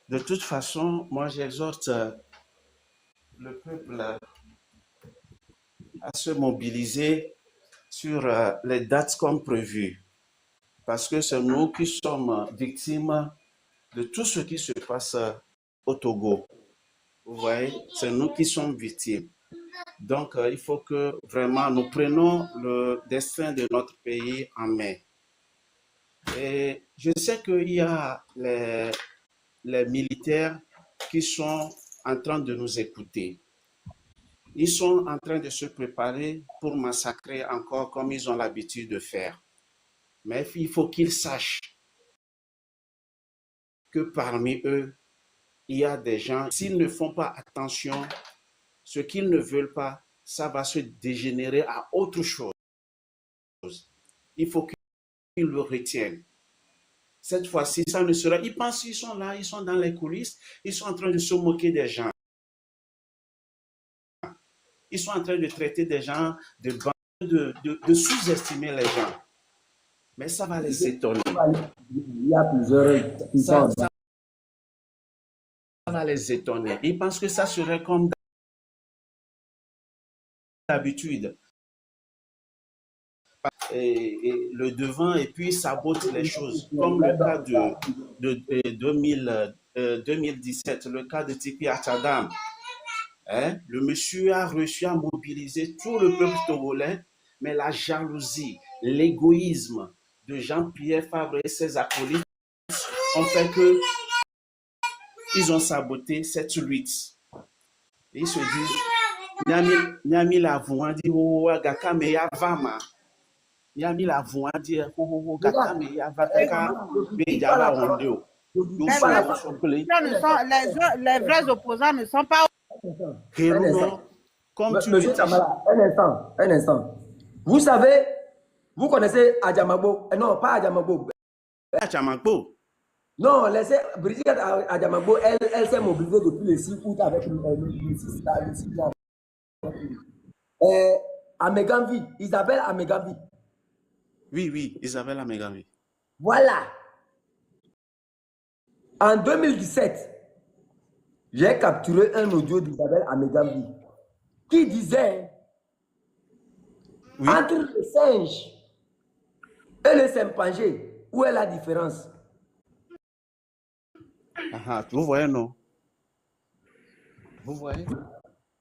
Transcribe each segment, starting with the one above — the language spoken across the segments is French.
De toute façon, moi j'exhorte le peuple à se mobiliser sur les dates comme prévu, parce que c'est nous qui sommes victimes de tout ce qui se passe au Togo. Vous voyez, c'est nous qui sommes victimes. Donc, il faut que vraiment nous prenions le destin de notre pays en main. Et je sais qu'il y a les militaires qui sont en train de nous écouter. Ils sont en train de se préparer pour massacrer encore comme ils ont l'habitude de faire. Mais il faut qu'ils sachent que parmi eux, il y a des gens, s'ils ne font pas attention, ce qu'ils ne veulent pas, ça va se dégénérer à autre chose. Il faut qu'ils le retiennent. Cette fois-ci, ça ne sera. Ils pensent qu'ils sont là, ils sont dans les coulisses, ils sont en train de se moquer des gens. Ils sont en train de traiter des gens de sous-estimer les gens. Mais ça va les étonner. Il y a plusieurs Ça va les étonner. Ils pensent que ça serait comme d'habitude. Et le devant et puis sabote les choses. Comme le cas de 2017, le cas de Tipi Achadam. Hein? Le monsieur a réussi à mobiliser tout le peuple togolais, mais la jalousie, l'égoïsme de Jean-Pierre Fabre et ses acolytes ont fait que ils ont saboté cette lutte. Et ils se disent, Nyami la voix dit, oh, Gakame ya vama. Nyami la voix dit, oh, Gakame ya vateka, mais Java Wondeo. Les vrais opposants ne sont pas. Comme tu Monsieur Chamala, un instant. Vous savez, vous connaissez Adjamagbo? Non, pas Adjamagbo. Adjamagbo. Non, laissez Brigitte Adjamagbo, elle s'est mobilisée depuis le 6 août avec le 6 Amegambi, Isabelle Amegambi. Oui, Isabelle Amegambi. Voilà. En 2017, j'ai capturé un audio d'Isabelle Amegambi qui disait entre le singe et le chimpanzé, où est la différence? Vous voyez, non? Vous voyez?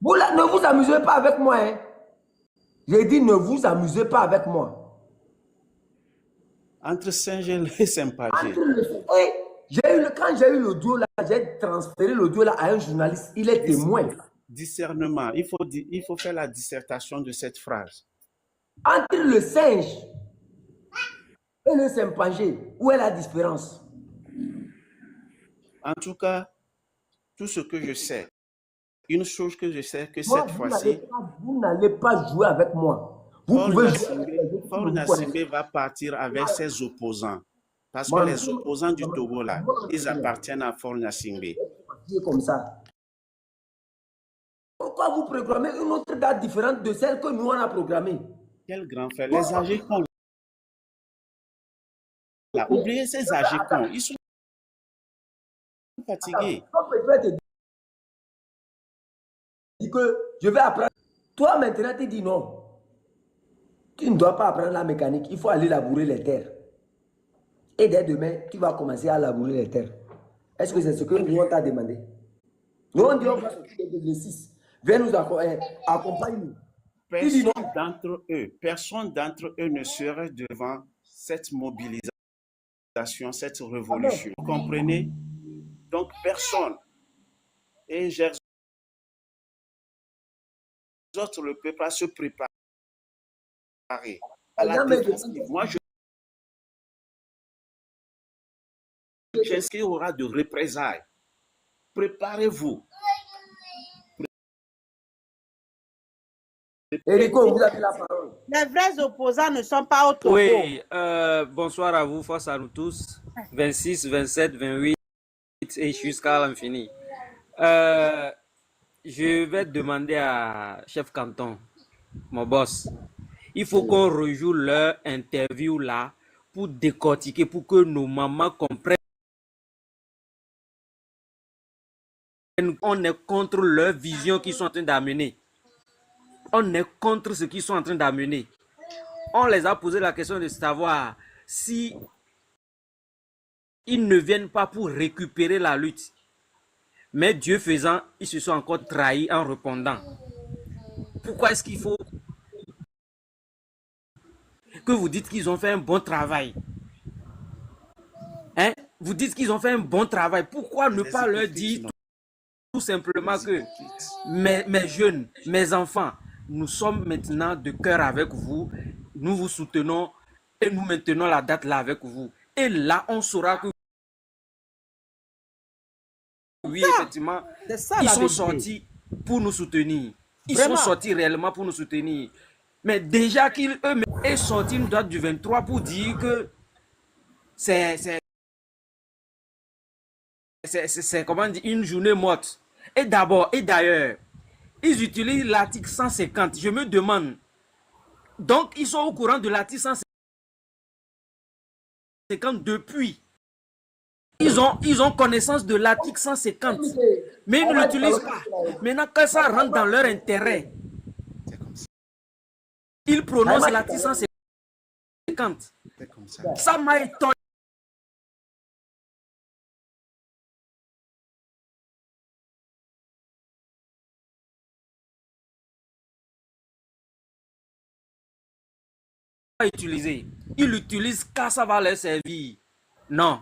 Vous là, ne vous amusez pas avec moi. Hein? J'ai dit ne vous amusez pas avec moi. Entre singe et le chimpanzé. Quand j'ai eu l'audio là, j'ai transféré l'audio là à un journaliste. Il est témoin. Discernement. Il faut faire la dissertation de cette phrase. Entre le singe et le chimpanzé, où est la différence? En tout cas, tout ce que je sais, une chose que je sais, que cette fois-ci, vous n'allez pas jouer avec moi. Paul Nassimbe va partir avec ses opposants. Parce que les opposants du Togo, là, ils appartiennent à Paul Nassimbe. Comme ça. Pourquoi vous programmez une autre date différente de celle que nous on a programmée? Quel grand frère. Les Agicons. Oubliez ces Agicons. Ils sont fatigués. Que je vais apprendre. Toi maintenant tu dis non. Tu ne dois pas apprendre la mécanique. Il faut aller labourer les terres. Et dès demain, tu vas commencer à labourer les terres. Est-ce que c'est ce que nous on t'a demandé? Nous on dit on va s'occuper de l'exercice. Viens nous accompagner. Personne d'entre eux ne serait devant cette mobilisation, cette révolution. Vous comprenez? Donc personne. Et j'exhorte le peuple à se préparer à la défensive. Moi, j'espère qu'il y aura de représailles. Préparez-vous. Erico, vous avez la parole. Les vrais opposants ne sont pas au Togo. Oui, bonsoir à vous, face à nous tous. 26, 27, 28 et jusqu'à l'infini. Je vais demander à chef canton, mon boss, il faut qu'on rejoue leur interview là pour décortiquer, pour que nos mamans comprennent on est contre leur vision qu'ils sont en train d'amener. On est contre ce qu'ils sont en train d'amener. On les a posé la question de savoir si ils ne viennent pas pour récupérer la lutte. Mais Dieu faisant, ils se sont encore trahis en répondant. Pourquoi est-ce qu'il faut que vous dites qu'ils ont fait un bon travail? Hein? Vous dites qu'ils ont fait un bon travail. Pourquoi ne pas leur dire tout simplement que mes jeunes, mes enfants, nous sommes maintenant de cœur avec vous, nous vous soutenons et nous maintenons la date là avec vous. Et là, on saura que oui, effectivement, ils sont sortis pour nous soutenir. Ils sont sortis réellement pour nous soutenir. Mais déjà qu'ils eux-mêmes sont sortis une date du 23 pour dire que c'est comment dire, une journée morte. Et d'abord, et d'ailleurs, ils utilisent l'article 150. Je me demande, donc ils sont au courant de l'article 150 depuis. Ils ont connaissance de l'article 150, mais ils ne l'utilisent pas. Maintenant, quand ça rentre dans leur intérêt, ils prononcent l'article 150. Ça m'a étonné. Utiliser. Ils l'utilisent car ça va leur servir. Non,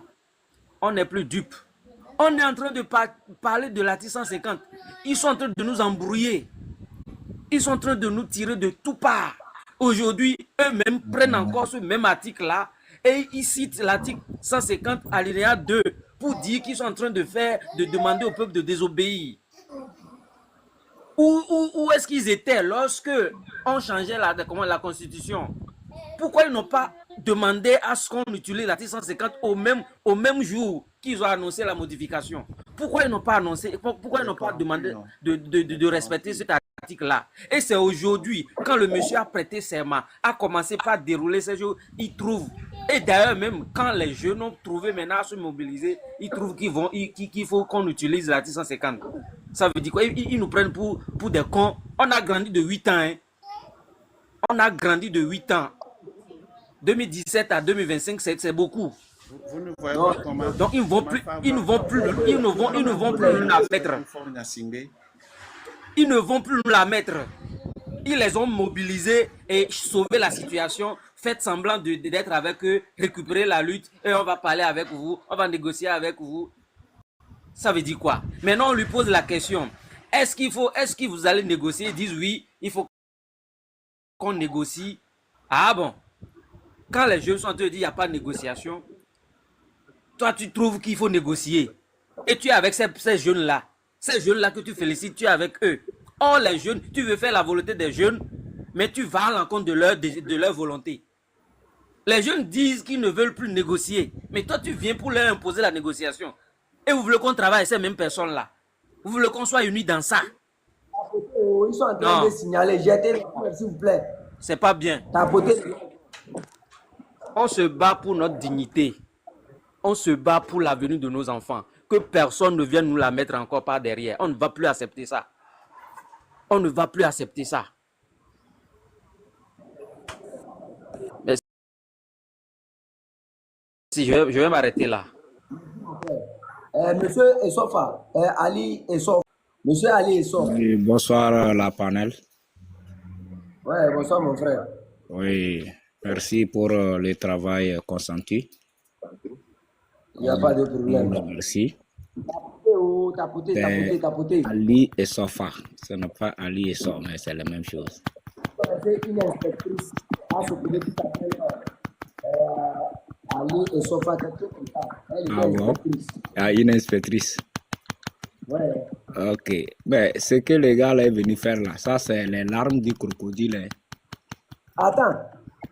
on n'est plus dupe. On est en train de parler de l'article 150. Ils sont en train de nous embrouiller. Ils sont en train de nous tirer de tout part. Aujourd'hui, eux-mêmes prennent encore ce même article-là et ils citent l'article 150 alinéa 2 pour dire qu'ils sont en train de demander au peuple de désobéir. Où est-ce qu'ils étaient lorsque on changeait la constitution? Pourquoi ils n'ont pas demandé à ce qu'on utilise l'article 150 au même jour qu'ils ont annoncé la modification? Pourquoi ils n'ont pas annoncé, pourquoi ils n'ont pas demandé de respecter cet article-là? Et c'est aujourd'hui, quand le monsieur a prêté serment, a commencé par dérouler ces jours, il trouve, et d'ailleurs même quand les jeunes ont trouvé maintenant à se mobiliser, ils trouvent qu'il faut qu'on utilise l'article 150. Ça veut dire quoi? Ils nous prennent pour des cons. On a grandi de 8 ans. Hein? On a grandi de 8 ans. 2017 à 2025, c'est beaucoup. Vous ne voyez pas comment. Donc ils ne vont plus nous la mettre. Ils ne vont plus nous la mettre. Ils les ont mobilisés et sauvé la situation. Faites semblant d'être avec eux, récupérer la lutte et on va parler avec vous, on va négocier avec vous. Ça veut dire quoi? Maintenant on lui pose la question. Est-ce que vous allez négocier? Ils disent oui, il faut qu'on négocie. Ah bon? Quand les jeunes sont en train de dire qu'il n'y a pas de négociation, toi tu trouves qu'il faut négocier. Et tu es avec ces jeunes-là. Ces jeunes-là que tu félicites, tu es avec eux. Or les jeunes, tu veux faire la volonté des jeunes, mais tu vas à l'encontre de leur volonté. Les jeunes disent qu'ils ne veulent plus négocier. Mais toi tu viens pour leur imposer la négociation. Et vous voulez qu'on travaille avec ces mêmes personnes-là. Vous voulez qu'on soit unis dans ça. Ils sont en train de signaler. Jetez, s'il vous plaît. C'est pas bien. On se bat pour notre dignité. On se bat pour l'avenir de nos enfants. Que personne ne vienne nous la mettre encore par derrière. On ne va plus accepter ça. On ne va plus accepter ça. Mais si je vais m'arrêter là. Monsieur Essofa, Ali Essof. Monsieur Ali Essof. Oui, bonsoir la panel. Oui, bonsoir mon frère. Oui, merci pour le travail consenti. Il n'y a pas de problème. Merci. Tapoter. Ali Essofa. Ce n'est pas Ali Essof, mais c'est la même chose. C'est une inspectrice. Ali Essofa. Ah bon? Ah, une inspectrice. Ouais. Ok. Mais ce que les gars là est venu faire là, ça c'est les larmes du crocodile. Attends.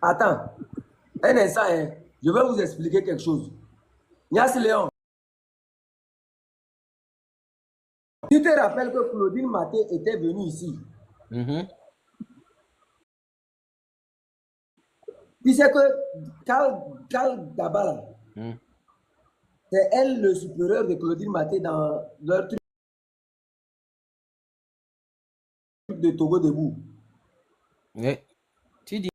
Un instant, hein. Je vais vous expliquer quelque chose. Nias Léon. Tu te rappelles que Claudine Maté était venue ici. Tu sais que Cal Dabala, c'est elle le supérieur de Claudine Maté dans leur truc. truc de Togo debout. Oui. Tu dis?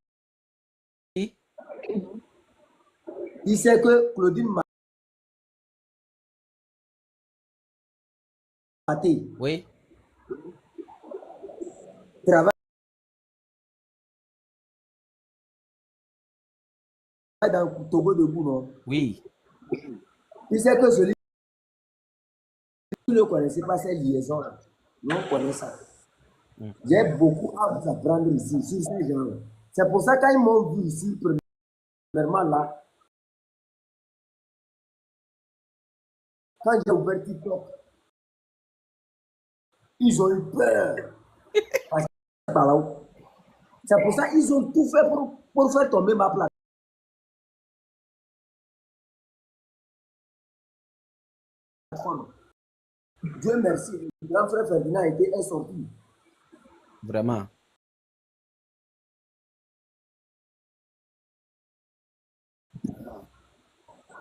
Il sait que Claudine Maté Oui. travaille dans Togo debout, non? Oui. Il sait que celui qui ne connaissait pas ces liaisons-là, nous on connaît ça. J'ai beaucoup à vous apprendre ici, sur ces gens-là. C'est pour ça que quand ils m'ont vu ici, premièrement là, quand j'ai ouvert TikTok, ils ont eu peur. Parce que par là-haut. C'est pour ça qu'ils ont tout fait pour faire tomber ma plateforme. Dieu merci, le grand frère Ferdinand est sorti. Vraiment.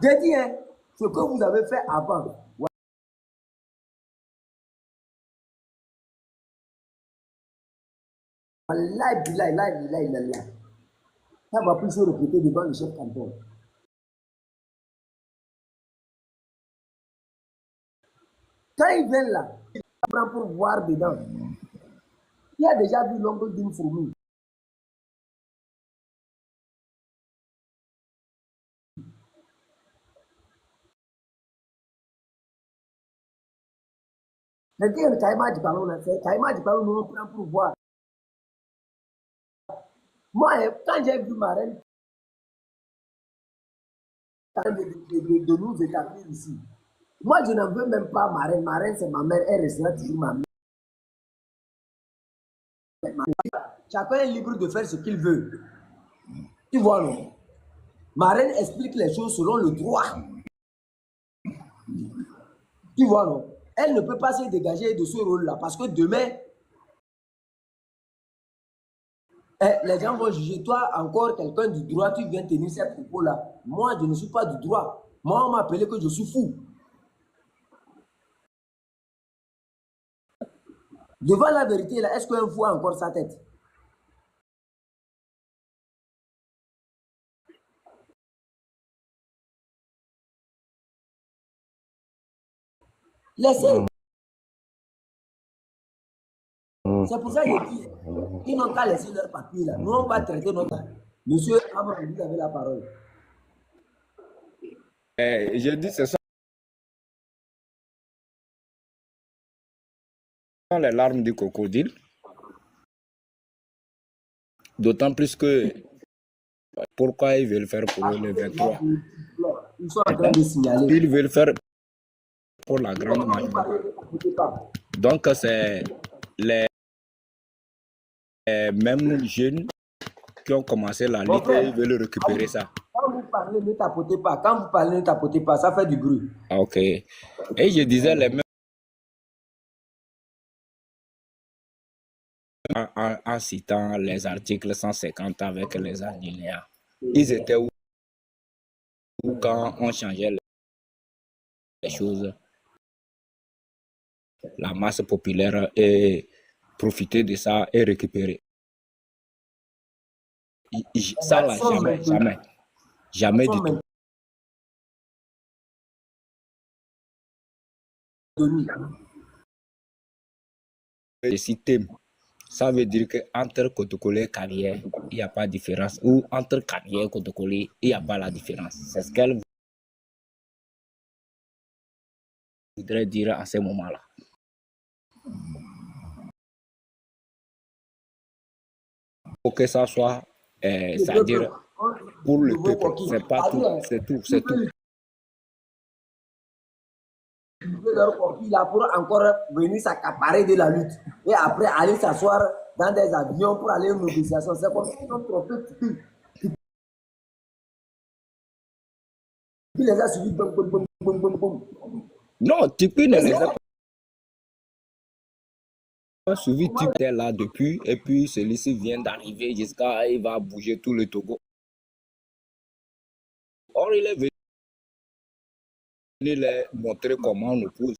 J'ai dit, hein, ce que vous avez fait avant. Là. Ça va plus se répéter devant le chef canton. Quand il vient là, il prend pour voir dedans. Il a déjà vu l'ongle d'une fourmi. Le dire le caïman du ballon, nous on prend pour voir. Moi, quand j'ai vu ma reine de nous établir ici, moi je n'en veux même pas ma reine. Ma reine, c'est ma mère, elle restera toujours ma mère. Chacun est libre de faire ce qu'il veut. Tu vois, non? Ma reine explique les choses selon le droit. Tu vois, non? Elle ne peut pas se dégager de ce rôle-là parce que demain, les gens vont juger. Toi, encore quelqu'un du droit, tu viens tenir ces propos-là. Moi, je ne suis pas du droit. Moi, on m'a appelé que je suis fou. Devant la vérité, là, est-ce qu'un fou a encore sa tête? Laissez. C'est pour ça que je dis, ils n'ont qu'à laisser leur papier là. Nous, on va traiter notre. Monsieur Amram, vous avez la parole. Je dis, ce sont les larmes du crocodile. D'autant plus que pourquoi ils veulent faire pour le 23? Ils sont en train de signaler. Ils veulent faire pour la grande majorité. Donc, c'est les mêmes jeunes qui ont commencé la lutte et ils veulent récupérer ça. Quand vous parlez, ne tapotez pas. Quand vous parlez, ne tapotez pas. Ça fait du bruit. Ah, ok. Et je disais les mêmes en citant les articles 150 avec les alinéas. Ils étaient où quand on changeait les choses? La masse populaire et profiter de ça et récupérer. Ça, là, jamais du tout. Le système, ça veut dire qu'entre Kotokoli et Carrière, il n'y a pas de différence. Ou entre Carrière et Kotokoli, il n'y a pas la différence. C'est ce qu'elle voudrait dire à ce moment-là. Pour que ça soit, c'est-à-dire pour le peuple, c'est pas tout, c'est tout. Leur copie là pour encore venir s'accaparer de la lutte et après aller s'asseoir dans des avions pour aller aux négociations. C'est comme si on trompait Tipeee. Il les a suivis. Non, Tipeee ne les a pas suivis. Tipeee était là depuis et puis celui-ci vient d'arriver jusqu'à il va bouger tout le Togo. Or, il est venu les montrer comment on oppose.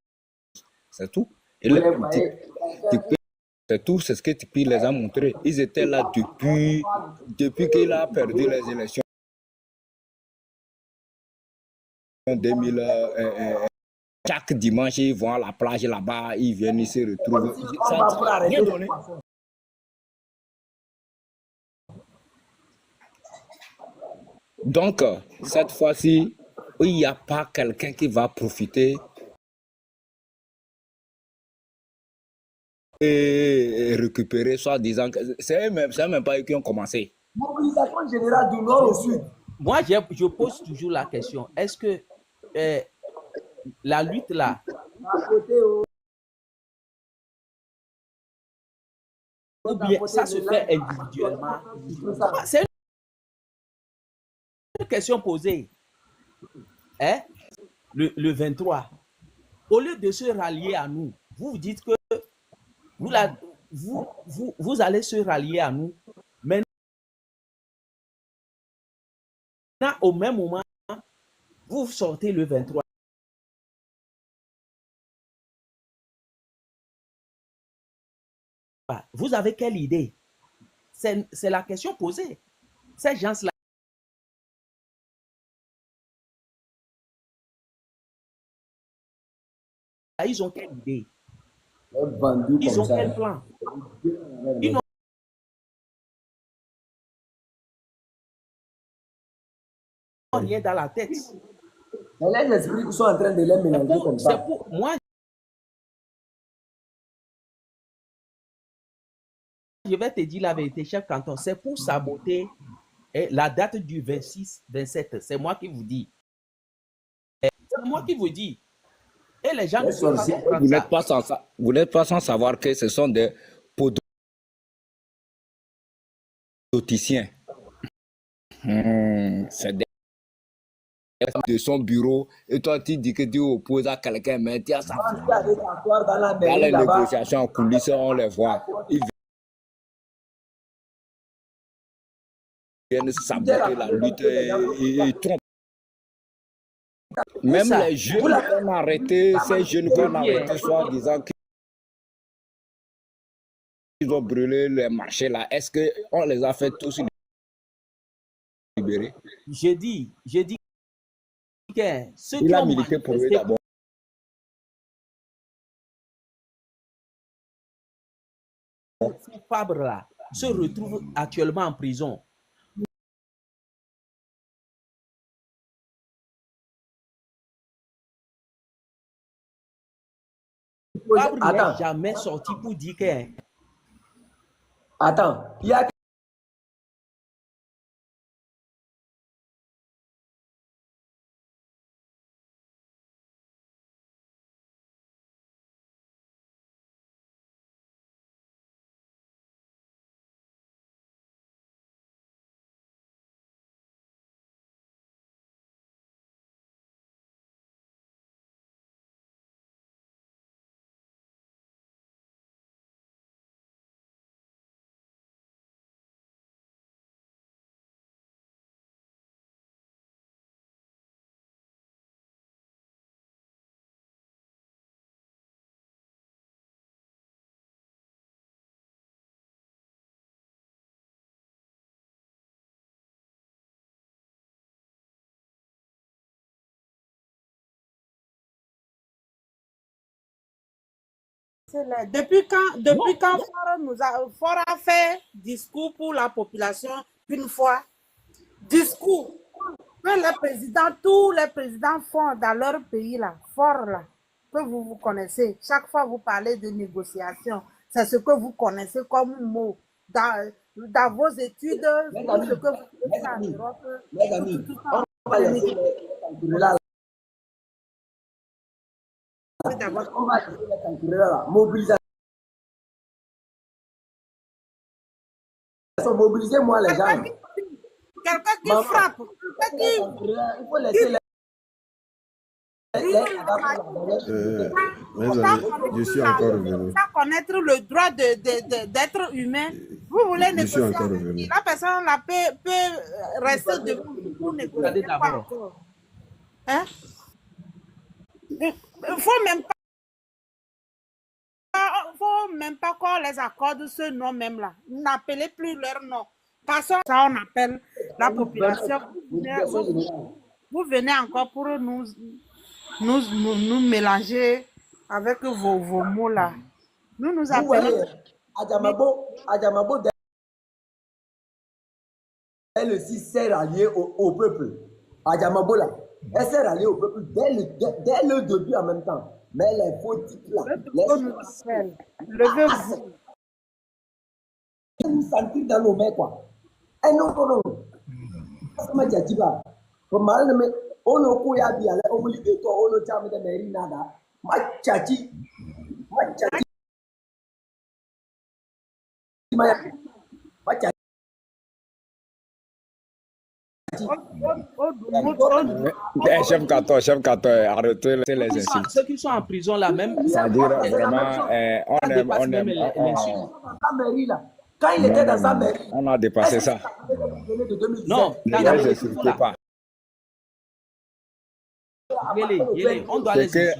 C'est tout. Il est C'est tout, c'est ce que Tipeee les a montré. Ils étaient là depuis qu'il a perdu les élections en 2000. Chaque dimanche, ils vont à la plage là-bas, ils viennent, ils se retrouvent. Ça n'a rien donné. Donc, cette fois-ci, il n'y a pas quelqu'un qui va profiter et récupérer, soit disant que c'est même pas eux qui ont commencé. Mobilisation générale du nord au sud. Moi, je pose toujours la question, est-ce que la lutte là, ou bien ça se fait individuellement? C'est une question posée. Hein? Le 23. Au lieu de se rallier à nous, vous dites que vous allez se rallier à nous. Maintenant, au même moment, vous sortez le 23. Vous avez quelle idée? C'est la question posée. Ces gens-là, ils ont quelle idée? Ils ont quel plan? Ils n'ont rien dans la tête. Les esprits sont en train de les mélanger comme ça. Moi, je vais te dire la vérité, chef canton, c'est pour saboter la date du 26, 27. C'est moi qui vous dis. C'est moi qui vous dis. Et les gens ne sont pas comprendre ça. Vous n'êtes pas sans savoir que ce sont des politiciens. C'est de son bureau. Et toi, tu dis que tu opposes à quelqu'un, mais tu as ça. Dans les négociations en coulisses, on les voit. Ils viennent saboter la lutte et trompent. Même les jeunes qu'on a arrêtés, ces jeunes qu'on a arrêtés, soit disant qu'ils ont brûlé les marchés là, est-ce qu'on les a fait tous libérer? J'ai dit que ceux Il qui a ont milité pour eux d'abord. Ces Fabre-là se retrouvent actuellement en prison. Fabre n'est jamais sorti pour dire que... Attends, il y a Depuis quand Fort a fait discours pour la population une fois? Discours que les présidents, tous les présidents font dans leur pays là, Fort là, que vous connaissez. Chaque fois vous parlez de négociation, c'est ce que vous connaissez comme mot. Dans vos études, ce que vous faites en Europe, tout ça. On va mobilisation. Mobilisez-moi les gens. Quelqu'un qui frappe, quelqu'un qui... Il faut laisser les... Je suis encore revenu. Sans connaître le droit d'être humain, vous voulez négocier. La personne là peut rester debout pour négocier. Hein? Il faut même pas qu'on les accorde ce nom même là. N'appelez plus leur nom. Passons ça, on appelle la population. Vous venez encore pour nous mélanger avec vos mots là. Nous Vous appelons. voyez, Adjamabo, elle aussi s'est ralliée au peuple. Adjamabo là, elle s'est ralliée au peuple dès le début en même temps. Mais les faux types là, Levez-vous. nous sentir dans nos mains quoi. Et non, non, non. Sama jajiba. Pemal ne me, ono kuya biale, ono libeto, ono chame de meri nada. Ma chachi. Chef Kato, arrêtez les insultes. Ceux qui sont en prison là, même. C'est-à-dire, vraiment, on aime. Quand il était dans sa mairie, On a dépassé ça. Non, Ne les insultez pas. On doit les insulter.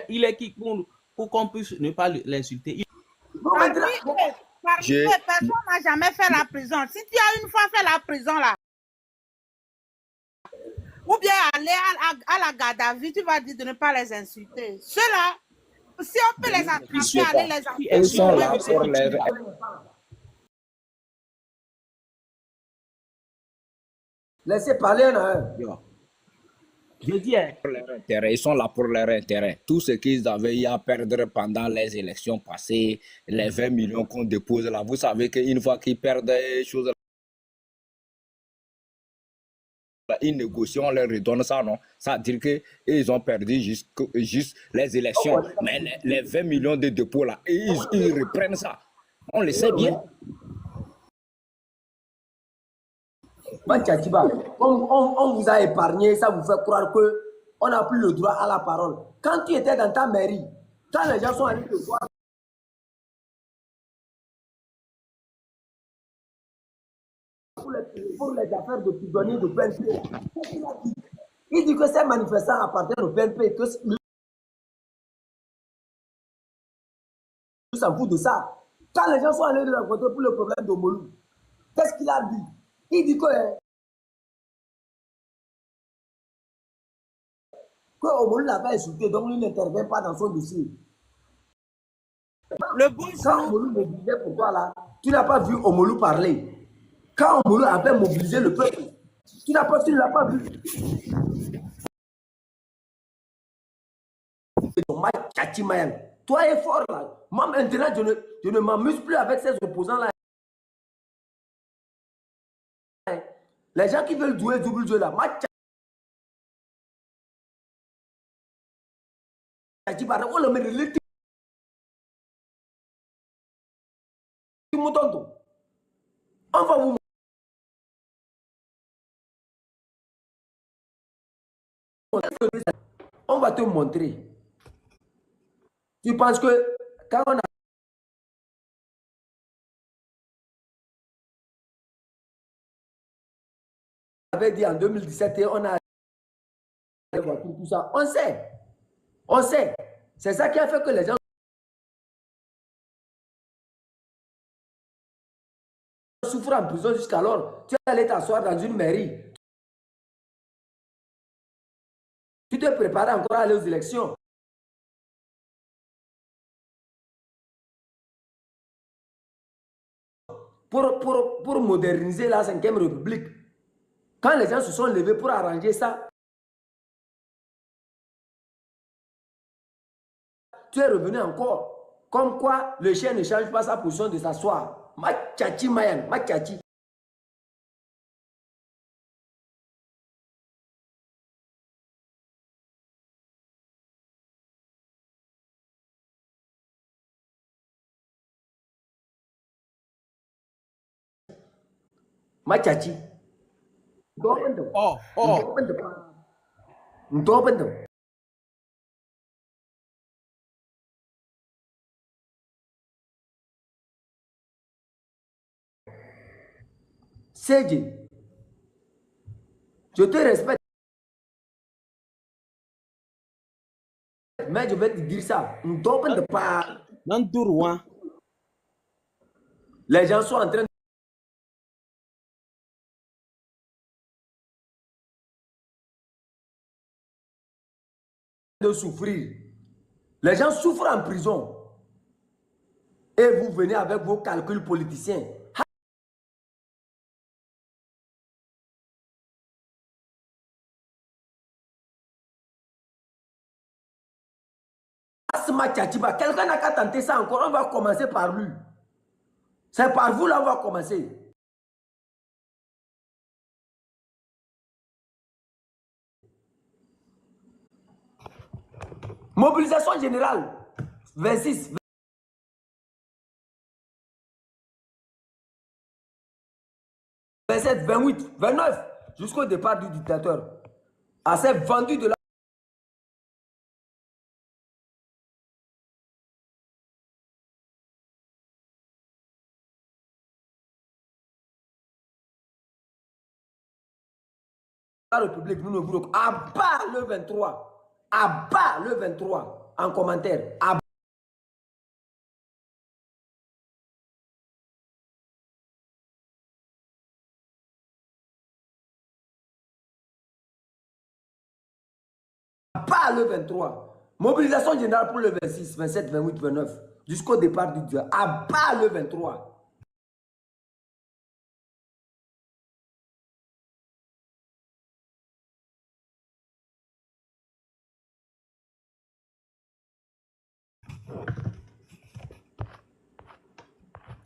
Il est qui pour qu'on puisse ne pas l'insulter. Personne n'a jamais fait la prison. Si tu as une fois fait la prison là, ou bien aller à la garde à vue, tu vas dire de ne pas les insulter. Ceux-là, si on peut les attraper, aller les insulter. Ils sont là pour les... laissez parler un à un. Je dis, pour leur intérêt. Ils sont là pour leur intérêt. Tout ce qu'ils avaient eu à perdre pendant les élections passées, les 20 millions qu'on dépose là, vous savez qu'une fois qu'ils perdent des choses, ils négocient, on leur redonne ça, non? Ça veut dire qu'ils ont perdu juste les élections. Mais les 20 millions de dépôts là, ils reprennent ça. On le sait bien. On vous a épargné, ça vous fait croire qu'on n'a plus le droit à la parole. Quand tu étais dans ta mairie, quand les gens sont allés te voir, pour les affaires de prisonniers de PNP, il dit que ces manifestants appartiennent au PNP, que nous s'en fout de ça. Quand les gens sont allés le rencontrer pour le problème de Molou, qu'est-ce qu'il a dit? Il dit que Omolu l'avait insulté, donc il n'intervient pas dans son dossier. Quand Omolu mobilisait pour toi là, tu n'as pas vu Omolu parler. Quand Omolu avait mobilisé le peuple, tu ne l'as pas vu. Toi es fort là. Moi maintenant, je ne m'amuse plus avec ces opposants là. Les gens qui veulent jouer double jeu là, on va vous on va te montrer. Tu penses que quand on avait dit en 2017 et on a tout ça, on sait. C'est ça qui a fait que les gens souffrent en prison jusqu'alors. Tu allais t'asseoir dans une mairie. Tu te préparais encore à aller aux élections. Pour moderniser la 5e République. Quand les gens se sont levés pour arranger ça, tu es revenu encore. Comme quoi, le chien ne change pas sa position de s'asseoir. Machachi Mayan, machachi. Machachi. Seji, je te respecte, mais je vais te dire ça. Nandurouan. Les gens sont en train de souffrir. Les gens souffrent en prison. Et vous venez avec vos calculs politiciens. Asma Tchatchiba, quelqu'un n'a qu'à tenter ça encore. On va commencer par lui. C'est par vous là on va commencer. Mobilisation générale. 26, 27, 28, 29. Jusqu'au départ du dictateur. Assez vendu de la... La République, nous ne voulons à bas le 23. À bas le 23. En commentaire. À bas le 23. Mobilisation générale pour le 26, 27, 28, 29. Jusqu'au départ du dieu. À bas le 23.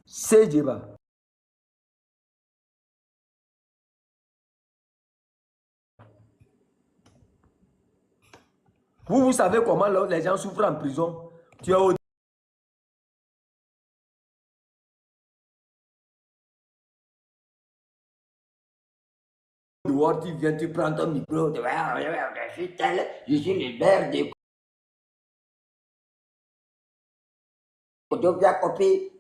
C'est débat. Vous savez comment les gens souffrent en prison. Tu es au... dehors, tu viens, tu prends ton micro. Je suis tel, je suis le maire de... Tu viens copier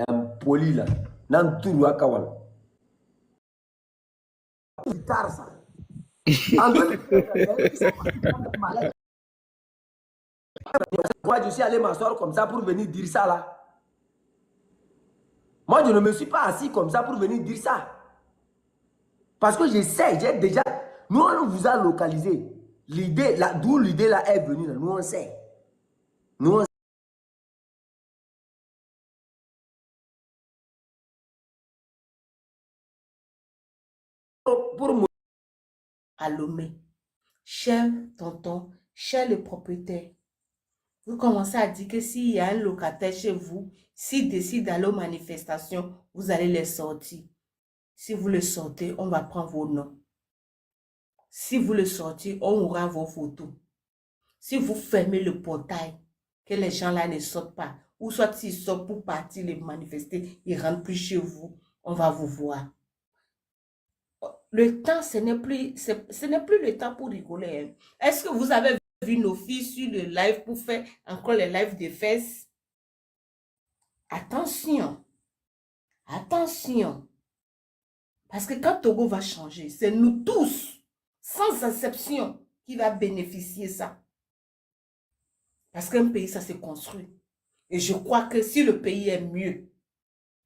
un poli là. Dans tout le Kawal. C'est tard ça. En 2000, moi, je suis allé m'asseoir comme ça pour venir dire ça là. Moi, je ne me suis pas assis comme ça pour venir dire ça. Parce que je sais, j'ai déjà... Nous, on vous a localisé. L'idée, d'où l'idée là est venue, là. Nous, on sait. Nous, on sait. Pour moi. À Lomé, cher tonton, cher le propriétaire, vous commencez à dire que s'il y a un locataire chez vous, s'il décide d'aller aux manifestations, vous allez les sortir. Si vous le sortez, on va prendre vos noms. Si vous le sortez, on aura vos photos. Si vous fermez le portail, que les gens là ne sortent pas, ou soit s'ils sortent pour partir les manifester, ils ne rentrent plus chez vous, on va vous voir. Le temps, ce n'est plus le temps pour rigoler. Hein. Est-ce que vous avez vu nos filles sur le live pour faire encore les lives de fesses? Attention. Attention. Parce que quand Togo va changer, c'est nous tous, sans exception, qui va bénéficier ça. Parce qu'un pays, ça se construit. Et je crois que si le pays est mieux,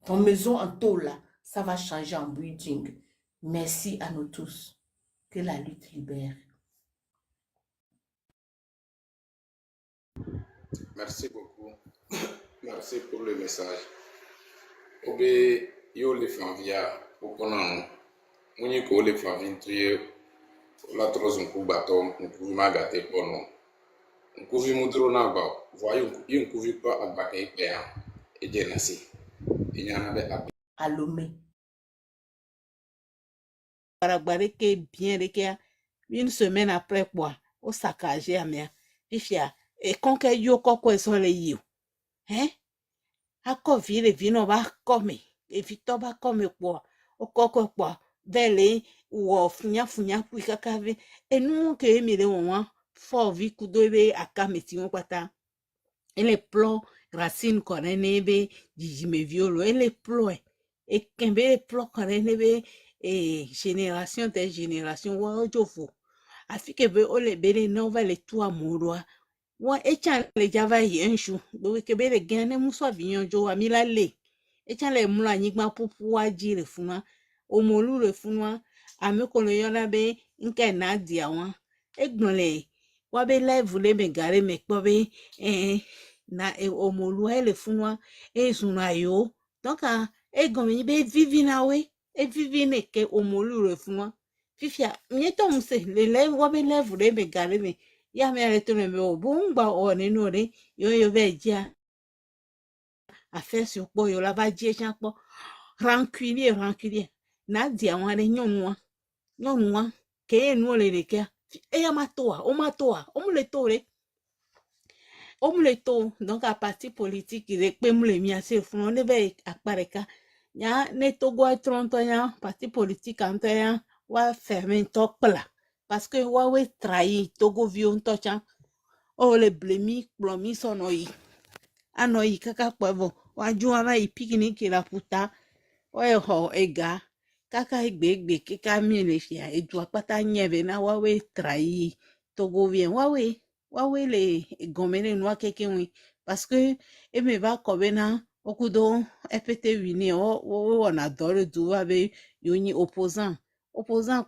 ton maison en tôle, là, ça va changer en building. Merci à nous tous. Que la lutte libère. Merci beaucoup. Merci pour le message. Obe yo le fanvia okonan muni ko le fanvin tuye la trozo nkubato nkuvi magate kono nkuvi mudro na ba voyo nkuvi pa abaka ipe ya ejenasi inyana be ab À Lomé. Bien, une semaine après quoi, au saccagé à mer. Et quand que yo quoi sont les you. Hein? A COVID les vino va comme et vito va comme quoi. Au coco quoi. Vele ou funya puis kakave. Et nous que mire on fort vi kudobe akameti on kwata. Et les plots racines korenebe dijime violo et les plots et kembe les plots korenebe et génération des générations wa ojofo. Afike be ole bele no va le tout amoureux Wa echan le java yenshu. Bo kebe le gene muso avinyojo amila le. Echan le mula anyigba pupu waji le funwa. Omolu le funwa. Ame kolo yona be nke na dia wan. Egnole. Wabe live le me gare me kpobe na omolu le funwa. Zuna yo. Donc egomi be vivi na we. E vivi ne ke omolu le funwa. Fifia, mieto mse le wabe live le me gare me. Ya me ale to me o bungba o ninu re yo be jia affaire yo po yo la ba jie chan po rancunier na di àwọn re nyonu ke enu le ke e ya matoa o mu le to re o mu le to donc à parti politique re pe mu le mi ase fun ne be apareka ya ne to go tronto ya parti politique anto ya wa fermer to pla parce que wa we trahi togo vion to chan o le blemi plomi sono yi ano yi kaka kwevo waju ama yi picnic la puta o ho ega kaka egbe kika mi le fia edu apata nyebe na wawe trahi togo vien wawe le gomene noa keke wi parce que e me va kobena okudo epete wini o wona dole du wabe yoni opposant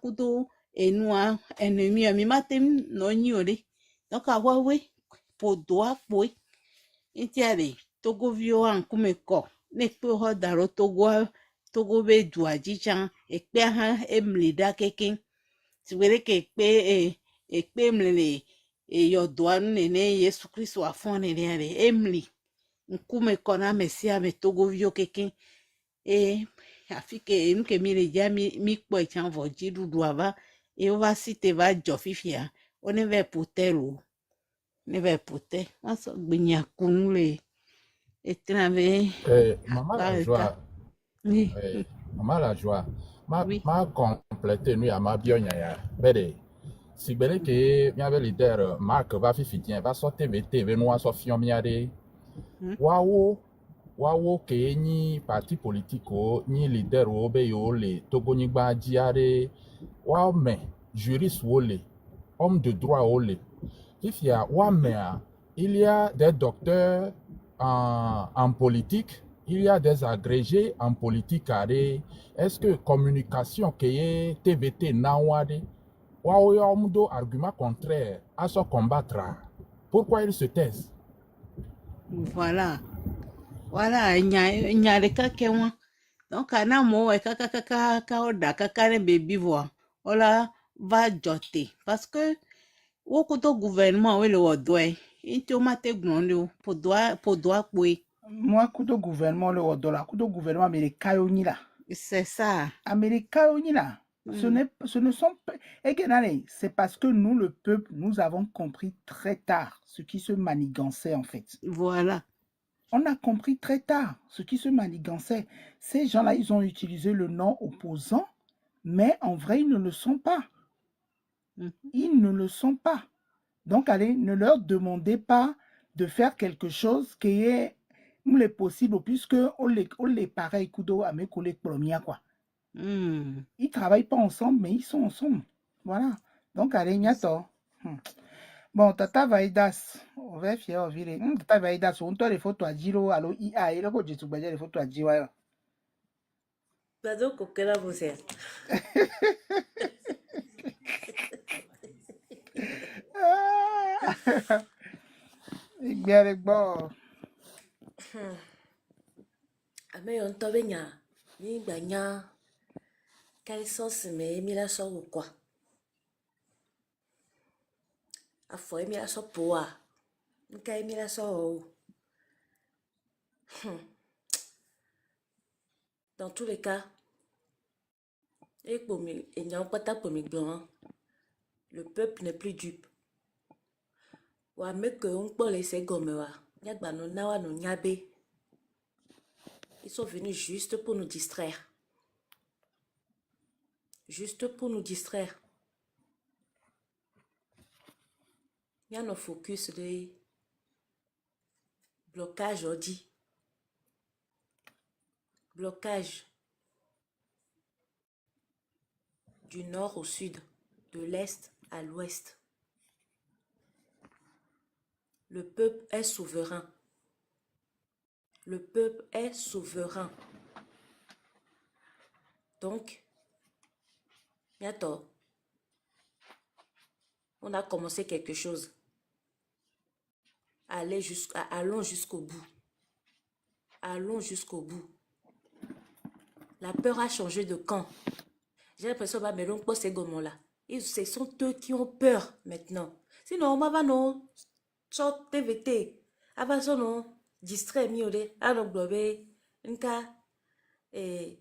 kudo enua ennemi mi matem no nyore donc wawe podoa poi itiare togo vio an kume ko ne pe ho daro togo be duaji chan ekpe ha emlida keken tiwere ke ekpe mlele yo doan nene Yesu Kristo afon nene emli nkume ko na mesia me togo vio keken afike mke mire ja mi po chan vo ji dudu ava o va site va jo fifia o ne ve potelo ne ve pote aso gbinya kunule etrave Maman la joie, oui maman la joie, oui ma complété nous à ma bien ya, bede. Si belle que mi avait leader Marc va fifitien va sortir TV nous so fion mi ade. Wawo ke ni parti politique ni leader o be yo le Togo ni gba jiare wa me juriste wo le homme de droit o le. If y a wa me il y a des docteurs en politique, il y a des agrégés en politique. Est-ce que communication qui est TVT nawade, ou argument contraire à se combattre? Pourquoi ils se taisent? voilà nya le kake wa donc ana mo e kaka oda kaka ne baby voa ola va jote parce que wo kuto gouvernement we le wodoe into mate gbonle podoa kwe Moi, kudo gouvernement le odola, kudo gouvernement américain ni là. c'est ça Américain ni là. Ce ne sont pas. C'est parce que nous, le peuple, nous avons compris très tard ce qui se manigançait en fait. Voilà. On a compris très tard ce qui se manigançait. Ces gens-là, ils ont utilisé le nom opposant, mais en vrai, ils ne le sont pas. Ils ne le sont pas. Donc, allez, ne leur demandez pas de faire quelque chose qui est possible, puisque on les pareil, kudo, à mes collègues premiers, quoi. Ils travaillent pas ensemble, mais ils sont ensemble. Voilà. Donc, allez, nyato. Bon, Tata Vaidas, on va fier au viré. Tata Vaidas, on tourne les photos à Giro, allo IA, et là, quand j'ai tout les photos à Giro. Bado kokela vous êtes. Bien, bon. Ame yon tobe nya, ni gbanya, quel sens me mi la so ou quoi? A foi mi la so poa, nka mi la so ou. Dans tous les cas, le peuple n'est plus dupe. Wa me que on peut laisser gomme wa, nyagba no nawa no nyabe. Ils sont venus juste pour nous distraire. Juste pour nous distraire. Il y a nos focus de blocage, on dit. Blocage du nord au sud, de l'est à l'ouest. Le peuple est souverain. Le peuple est souverain. Donc, bientôt, on a commencé quelque chose. Allons jusqu'au bout. Allons jusqu'au bout. La peur a changé de camp. J'ai l'impression que ces gomons-là, ce sont eux qui ont peur maintenant. Sinon, on va non, sur TVT, avant ça, non, distrait, mieux, alors, globé, un cas, et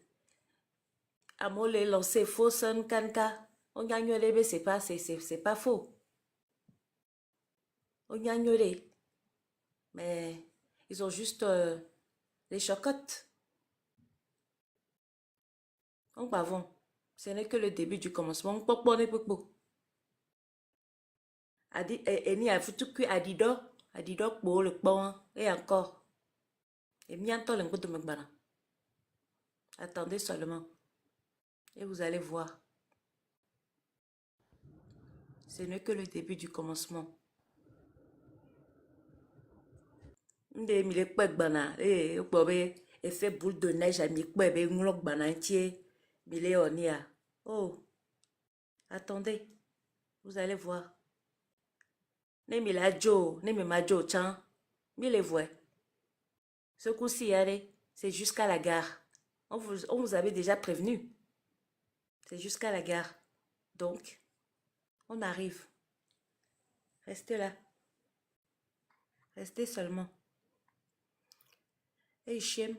à moi, les lancer faux, un cas, on gagne les c'est pas faux. On gagne les. Mais ils ont juste les chocottes. Donc, avant, ce n'est que le début du commencement. On peut pas beaucoup. Ni a foutu que Adido pour le bon et encore. Et bientôt le goût de Megbana. Attendez seulement. Et vous allez voir. Ce n'est que le début du commencement. Ndé mi le kpe gbana effet boule de neige à mi kpe be nglo gbana entier mi le onia. Oh, attendez, vous allez voir. Ne mi la jo, ne mi ma jo chan, mi le voit. Ce coup-ci, allez, c'est jusqu'à la gare. On vous avait déjà prévenu. C'est jusqu'à la gare. Donc, on arrive. Restez là. Restez seulement. Hey, Hichem.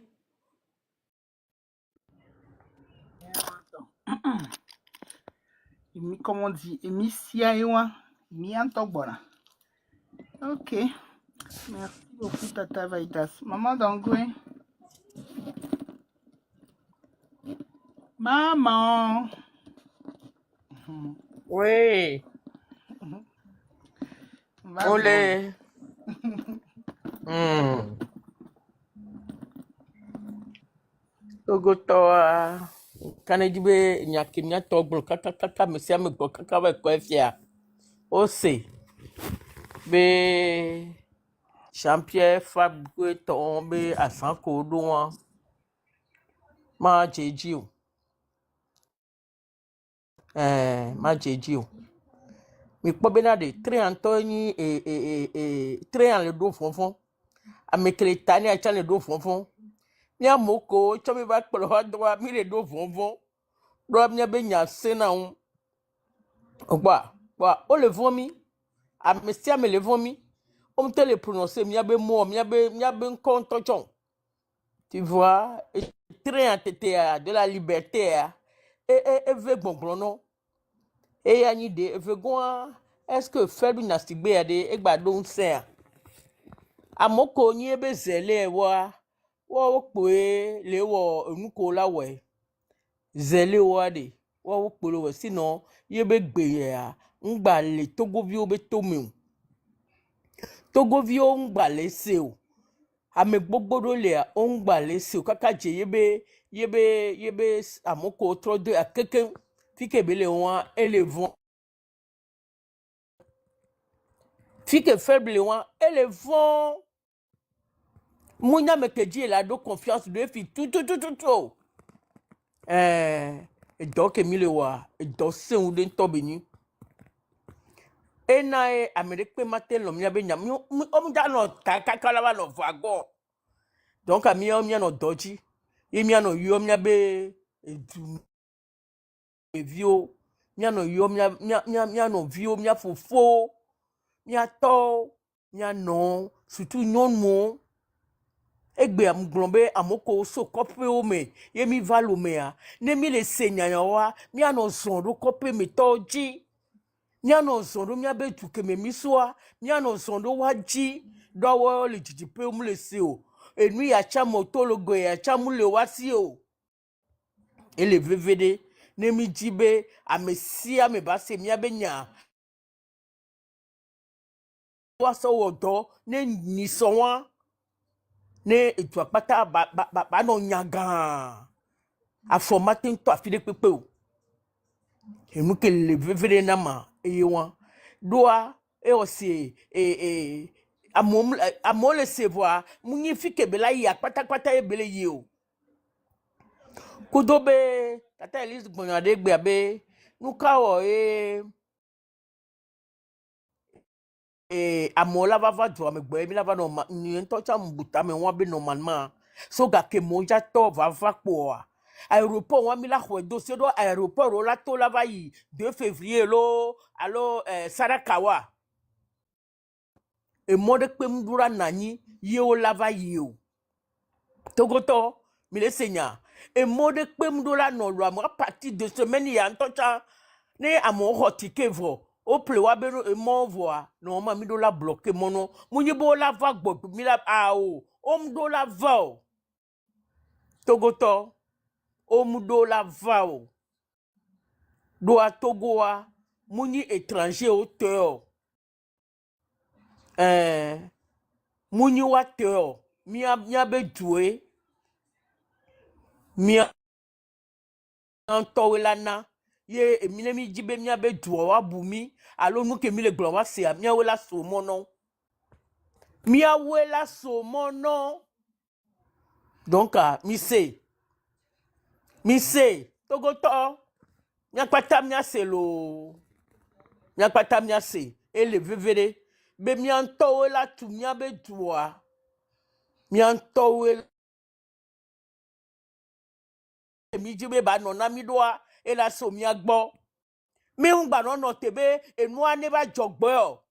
Comme on dit, Emicia Ewa, Miantobora. Ok. Merci beaucoup, Tata Vaitas. Maman Dangouin. Maman. Oui. Olé. Togotoa. Kanedibe nyakinya toglo kaka mesia me go kaka we kwefia. Ose. Be champion fabwe tombe asanko doan. Ma jejiu. Ma jejiu. Mi kpɔ bena de treantɔ nyi trean le do fɔnfɔn amekele ta ni atsa le do fɔnfɔn mi amoko tsɔ mi va kplɔ wa dɔwa mi le do fɔnfɔn ɖɔ mi be nya se na ŋu gba o le vɔn mi ame sia me le vɔn mi o te le prononcer mi be mɔ mi be ŋkɔ ŋutɔ tsɔ tu vois trean tete de la liberté eve gbɔngbɔn nɔ. Et yani de vegoa est-ce que faire une astigbe ya de egba don se amoko ni ebe zele wa pe le wo enuko la we zele wa de wo pe le we sinon yebe gbe ya ngba le togovi obe tomi togovi o ngba le se o ame gbogbo do le o ngba le se o kaka je yebe amoko tro de akeke fike bele wan elevon fike faible wan elevon munya me keji la do confiance de fi tout donc emile wa do se un de tobeni ena amerique matin lo mia be nya o mja no kaka la ba no vago donc ami o mia no doji e mia no yo mia be edu vio mia no yo mia no vio mia fofo mia to mia no surtout non mo egbe am glombe amoko so kope o me yemi valo me a ne mi le senya wa mia no zondo kope me toji mia no zondo mia be tuke me misoa mia no zondo waji do wo le jijipe o mu le se o enu ya chamo tologo ya chamu le wasi o ele vvd ne mi jibe amesia me ba se mia be nya wa so wodo ne ni so wa ne etu apata ba no nyaga afro matin to afide pepe o enu ke le vvd na ma eye wa doa e o se amo le se voa munyi fike bela yi akpata ye bele yi o kudo be tata Elise gbonya de gbe abe nuka o amo la va do me gbe mi la va no ni nto cha mbuta me won be normalement so ga ke monja to va po a aéroport wa mi la khwe dossier do aéroport o la to la va yi 2 février lo alo Sarakawa e mode pe mdura nani ye o la va yi o togoto mi le senya e mode pe mdura no lo a partir de semaine ya ntocha ne amo hotike vo o ple wa be e mo vo a no ma mi do la bloquer mono munyi bo la va gbo mi la a o mdo la va o togoto o mdo la va o do a Togo a munyi étranger o teo munyi wa teo mia be doué mia anto lana ye emile mi jibe mia be duo wa bumi alo nu ke mi le glo wa se mia we la so mono mia we la so mono donc mi se Togo to mia pata mia se lo mia pata mia se e le vevere be mia anto we la tu mia be duo mia anto we mi jibe ba no na mi doa e la so mia gbo mi un gba no tebe enu ane ba jogbo o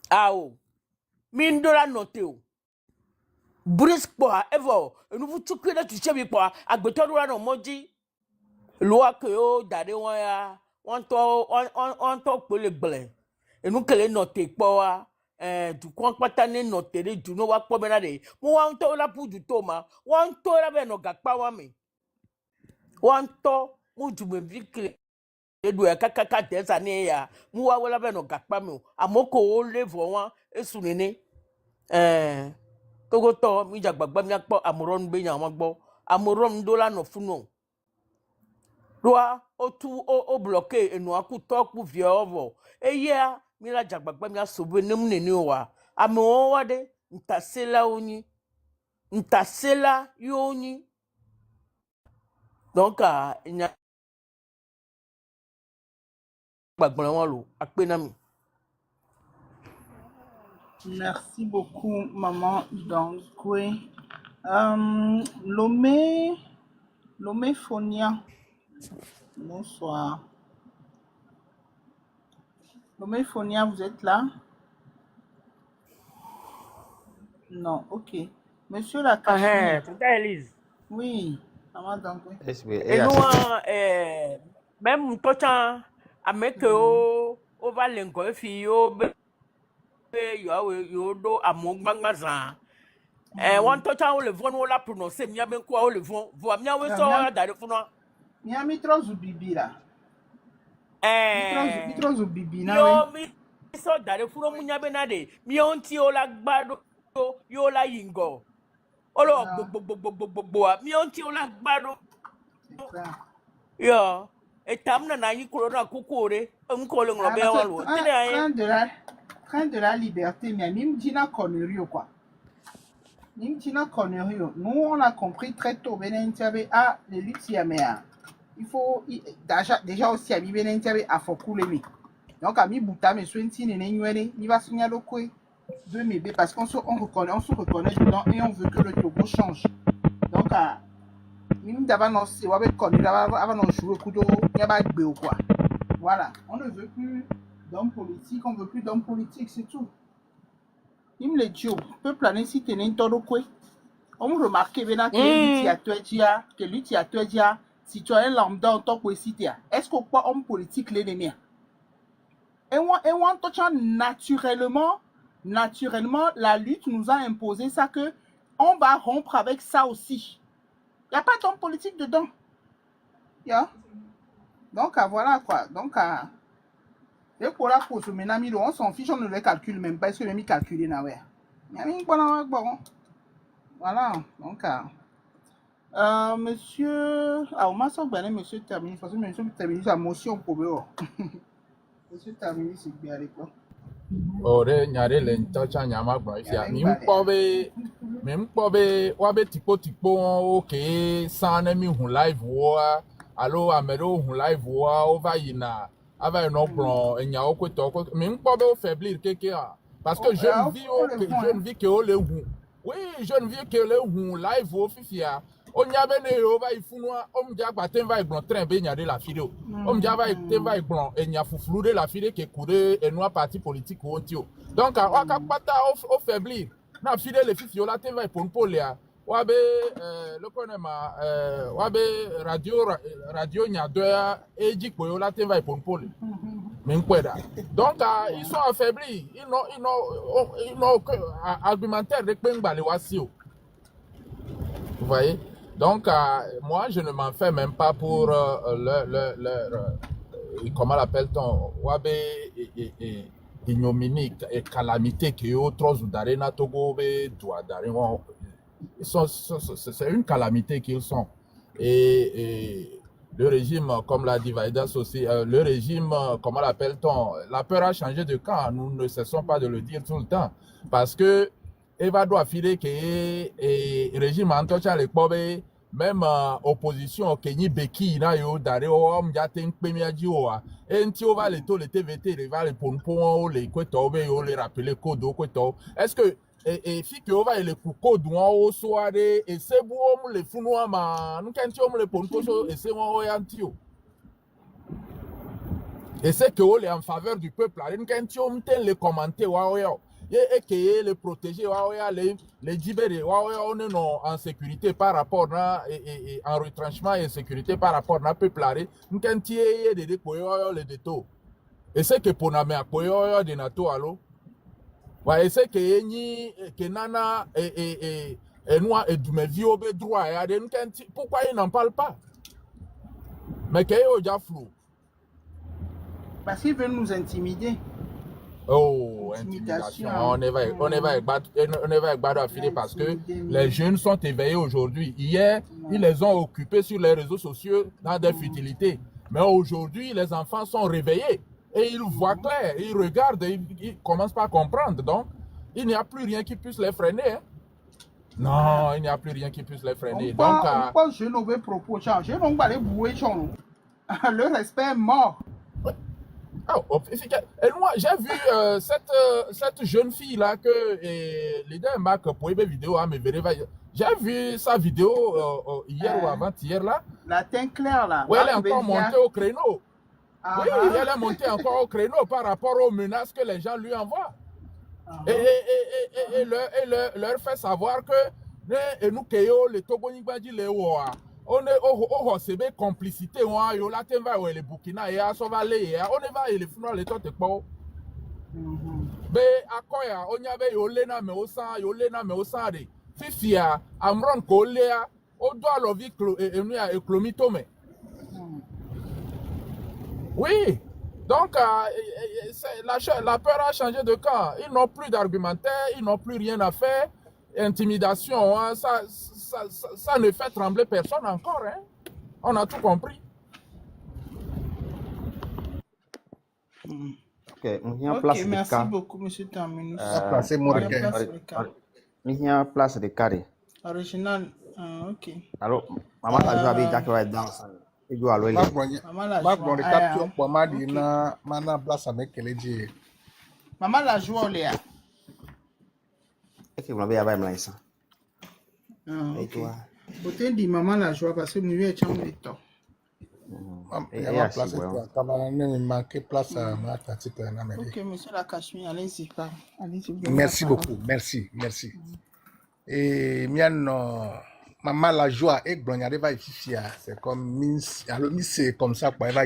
ao mi ndola note o brisk po ever enu fu tukwe na tuche mi po agbeto do na moji lo ake o dade won ya won to pele gble enu kele note po wa du kon pata ne note le du no wa po be na de mo wa to la pu du to ma won to la be no gapa wa mi won to mu du me bikle edu ya kaka desa ne ya mu wa wala be no gapa mi amoko o level won esu nene Togo to mi jagbagba mi akpo amoron be nya won gbo amoron do la no funo doa o tu o bloquer enu aku to ku vie ovo eya mi la jagbagba mi asobo nem nene wa ame won wa de ntasela yoni donc nya gbagbon won lo ape na mi. Merci beaucoup, maman Dankwe. Lomé Fonia. Bonsoir. Lomé Fonia, vous êtes là? Non, ok. Monsieur la Cachemire. Tata Elise. Oui, maman Dankwe. Et nous, même toi, avec o va lengo fi yo be yo do amogbangba za. One touch on le vent ou la prononcer, mia ben quoi le vent, voix mia we so da de funo. Mia mitro zubibi là. Mitro zubibi na yo mi so da de funo munya be na de. Mi onti o la gbado yo la yingo. Olo gbogbo mi onti o la gbado. Yo, etamna na yi corona kokore, nkole nglo be wa lo. Train de la liberté, mais mime dina connerie quoi. Mime dina connerie. Nous on a compris très tôt benen tiabe les luttes yamea. Il faut déjà aussi à mi benen tiabe a fokule mi. Donc à mi buta me swenti ne nywele, ni va signalo quoi de mes parce qu'on se reconnaît dedans et on veut que le Togo change. Donc à mime d'avant non c'est wa be connerie avant non jouer kudo yaba gbe ou quoi. Voilà, on ne veut plus d'hommes politiques, on veut plus d'hommes politiques, c'est tout. Il me le dit, peuple a si tu n'es pas quoi. On me remarque que lui qui a tué dia, citoyen lambda en tant que citoyen. Est-ce qu'on peut homme politique l'ennemi? Et on touche naturellement, la lutte nous a imposé ça que on va rompre avec ça aussi. Il n'y a pas d'homme politique dedans. Yeah. Donc voilà quoi. Donc et pour la cause, on s'en fiche, on ne les calcule même pas, est-ce que les mis calculé na ouais. Voilà, donc monsieur, on m'a sorti monsieur terminé, parce que monsieur terminé sa motion pour eux. Monsieur terminé c'est bien avec quoi. ore nyare le ntacha nyama gba ifia mi mpo be wa be tipo okay san mi hu live wo alo amero hu live wo over yina ava no blon enya okweto mi mpo be o faiblir keke parce que jeune vie que o le hu oui jeune vie que le hu live wo fifia onya be ne o va ifunwa omja gba ten va igbon train be nyare la fide o omja va ten va igbon enya fufulu de la fide ke kure enwa parti politique o tio donc wa ka pata o faiblir na fide le fifio la ten va iponpolia wa be le konema wa be radio nyadoya ejikpo yo la ten va iponpole Minkweda. Donc, ils sont affaiblis. Ils n'ont aucun argumentaire de Pengbaliwasio. Vous voyez? Donc, moi, je ne m'en fais même pas pour comment l'appelle-t-on? Wabe ignominie et calamité qui est autre d'Arena Togo, d'Arena. C'est une calamité qu'ils sont. Et le régime, comme l'a dit Vaïdas aussi, le régime, comment l'appelle-t-on? La peur a changé de camp. Nous ne cessons pas de le dire tout le temps. Parce que Eva doit filer que le régime Antocha le Kobe, même opposition, Kenyi Beki, na yo, Dare, Om, Yaten, Pemia Dioa, et Ntio va les taux, les TVT, les va les Ponpon, les Kweto, les rappeler Code, Kweto. Est-ce que et fi que va le kuko douan au soirée et c'est bon les funwa ma nous quand tu les ponto et c'est moi antio et c'est que on est en faveur du peuple là nous quand tu les commenter wa et que les protéger wa les libérer wa on est en sécurité par rapport à et en retranchement et sécurité par rapport à peuple là nous quand tu des les déto et c'est que pour na me akoyo de nato allo. Ouais, c'est que ni que nana et noir et du mes vieux droit pourquoi ils n'en parlent pas? Mais qu'il y a déjà flou. Parce qu'ils veulent nous intimider. Oh, intimidation. On va battre à filer parce que les jeunes sont éveillés aujourd'hui. Hier, ils les ont occupés sur les réseaux sociaux dans des futilités. Mais aujourd'hui, les enfants sont réveillés. Et ils voient clair, ils regardent, ils commencent pas à comprendre. Donc, il n'y a plus rien qui puisse les freiner. Hein. Non, il n'y a plus rien qui puisse les freiner. Donc, je n'avais propos, je n'ai pas les bouées, le respect est mort. Et moi, j'ai vu cette jeune fille-là que leader Marc pour une vidéo à me verra. J'ai vu sa vidéo hier ou avant-hier là. La teinte claire là. Oui, elle est encore montée au créneau. Oui, elle est montée encore au créneau par rapport aux menaces que les gens lui envoient. Et leur fait savoir que nous, les Togonibadi, les Oa, on est au CB complicité, on a les Burkina et à Sovalé, on est va et les Founas, les Totekpo. Mais à quoi on y avait Yolena Meosan, Yolena Meosade, Fifia, Amron Kolea, on doit le vivre et Clomitome. Oui, donc la peur a changé de camp. Ils n'ont plus d'argumentaire, ils n'ont plus rien à faire. Intimidation, hein, ça ne fait trembler personne encore. Hein. On a tout compris. Ok, merci beaucoup, M. Terminus. Place de carré. Original, ok. Alors, maman a joué avec Jack White dans ça. Maman la joue au Léa. Et que vous m'avez avalé ça. Et toi? Peut-être dit maman la joie parce que nous y étions de temps. Ok, monsieur la Cachemire, allez-y. Merci beaucoup, merci. Et miano. Maman la joie et gloire va ici, c'est comme c'est comme ça pour va.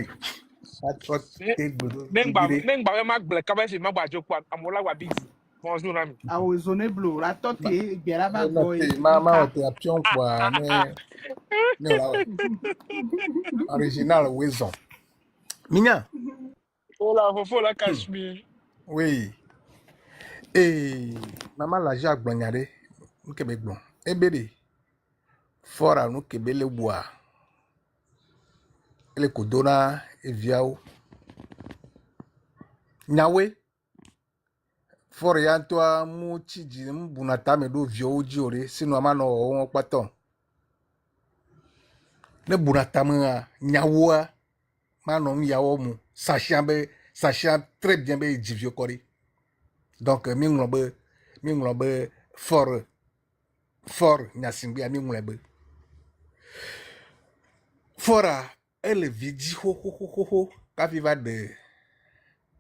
Ah oui, zone bleu, la tête est bien là-bas. Maman était à pion quoi, mais original Wizon. Minya. Oh la Cachemire. Oui. Et maman la joie gloire, nous Québec bon. Et bébé. Fora nous kebele bois. Ele kodona eviao. Nyawe. fort ya toi mu chiji mbunata me do vio ojore sino amano won paton ne bunata me nyawo mano yawo mu sachant très bien be divio kori donc mi nglobe fort nyasimbi mi nglobe fora elle vidi ho quand il va de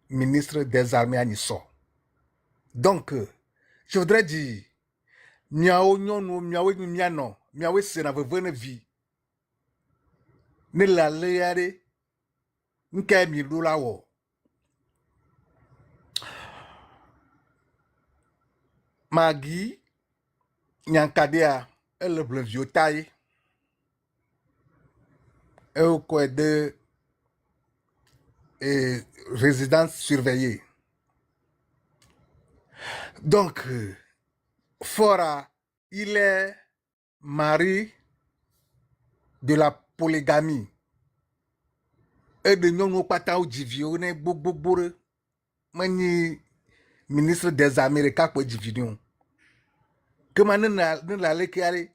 ministre des armées à Nisso. Donc je voudrais dire miao nyono miao miano miao sena vene vie ne la leare nke mi lula wo magi nyankadea elle bleu vieux taille au quoi de résidence surveillée. Donc Fora il est mari de la polygamie et de nyongo pata ou divio ne bogbore mani ministre des Américains pour division que manena la lekare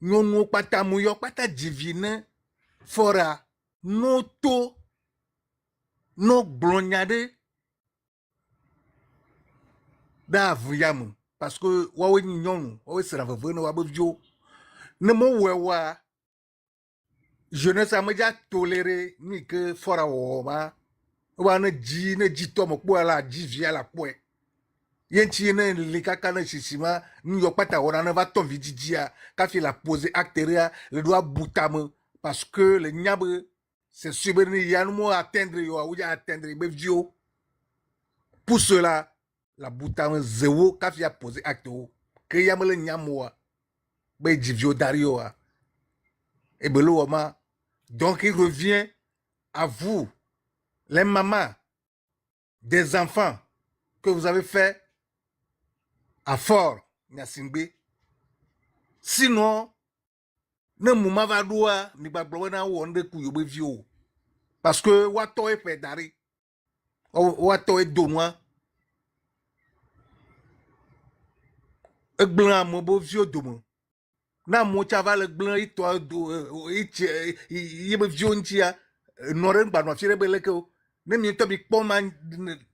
nyongo pata muyo pata divine Fora no to no blonyade da vuyamu parce que wawe nyongo wawe sera vene wabovio ne mo wewa jeunesse a déjà toléré ni que Fora woma wa ne ji to mo po la ji via la poe yenti ne likaka na sisima ni yo pata wona ne va ton vididia ka fi la poser acteria le doit boutame parce que le nyabe c'est subir yanmo atteindre yo ou ya atteindre be vio pour cela la boutame zéro ka fi a poser acte que yamle nyamo be divio dario et belo ma donc il revient à vous les mamans des enfants que vous avez fait à Fort Nyasimbe. Sinon, ne mouma va doua ni ba blona wonde ku yobe vio. Parce que wato e pedari. Wato e donwa. E blanc mo bo vio domo. Na mo chava le blanc i to do i be vio ntia noren ba no fire beleke o. Ne mi to bi pon man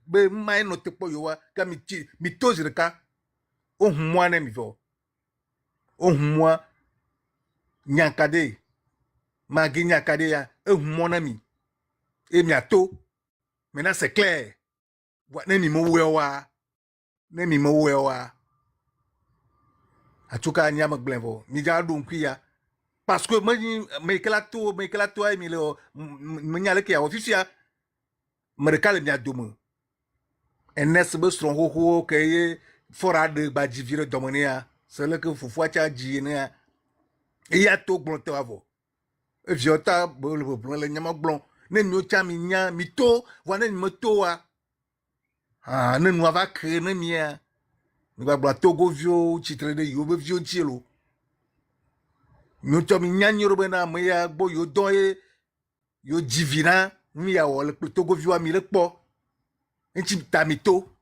be mai no te po yo wa ka mi tozirka. Oh moi ne mi vo. Oh moi nyankade. Magi nyankade ya mon ami. Et miato. Maintenant c'est clair. Ne mi mo wewa. Ne mi mo wewa. Atuka nyama glenvo. Mi ja don kuya. Parce que me kelato ay mi le me nyale ke ya ofisia. Me rekale mi adomo. Enes be stron ho ke Fora de badivire domonia. C'est là que faut fois tchadjine. Et ya to blon te avo. E viota blon le nyama blon. Ne mi ocha mi nya mi to wana ni moto wa. Ah ne nous va créer ne mia. Nous va bla togo vio chitre de yo be vio chilo. Mi ocha mi nya nyoro bena me ya bo yo don yo divina mi ya wo le togo vio mi le po. Enchi ta mi to.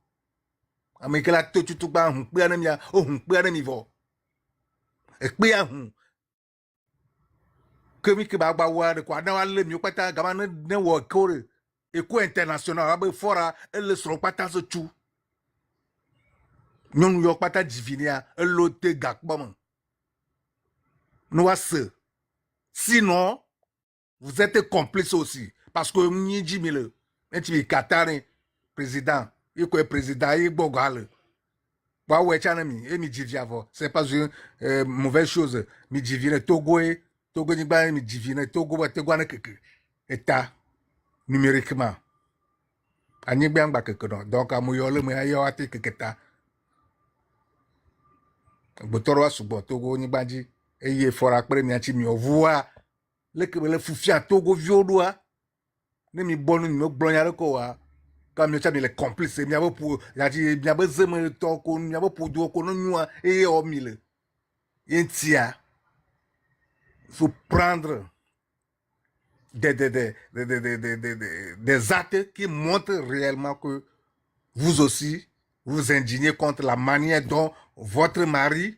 Ameke la to tutu ba hun pe anami ya o hun pe anami vo e pe ahun kemi ke ba gba wa de kwa na wa le mi o pata gama ne wo kore e ko international abe Fora ele soro pata so tu nyonu yo pata divinia elo te gakbom no wa se sinon vous êtes complice aussi parce que ni jimile enti Qatar président il est président, il est bogal. C'est pas une mauvaise chose. Mi divine Togo ni ba mi divine Togo ba Togo na keke. État numériquement. Ani bien ba keke non. Donc amoyole me ayo ati keke ta. Botoro asubo Togo ni banji eye Fora pere mi anti mi ovoa. Le ke le fufia Togo viodoa. Ne mi bonu mi blonyare ko wa. Comme nous sommes les complices, il y a pour il faut prendre des actes qui montrent réellement que vous aussi, vous indignez contre la manière dont votre mari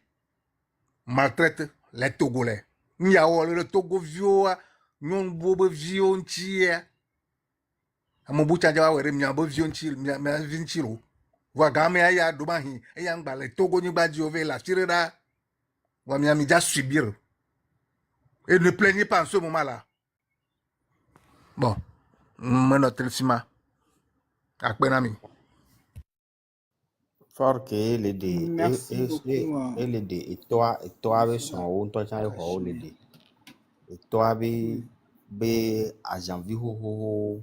maltraite les Togolais. N'y a pas le Togo vieux, non bobo vieux ntia. Amobucha jawa were mi abo vieux ntia, mi vinchiro. Wa game aya domahi, aya ngba le Togo ni ba diove la tirera. Wa mi ami déjà subir. Et ne plaignez pas en ce moment-là. Bon, notre cima. Akbenami. Fort que les dés Merci beaucoup. et les dés et toi avec son haut toi tiens ho les dés et toi be à janvier ho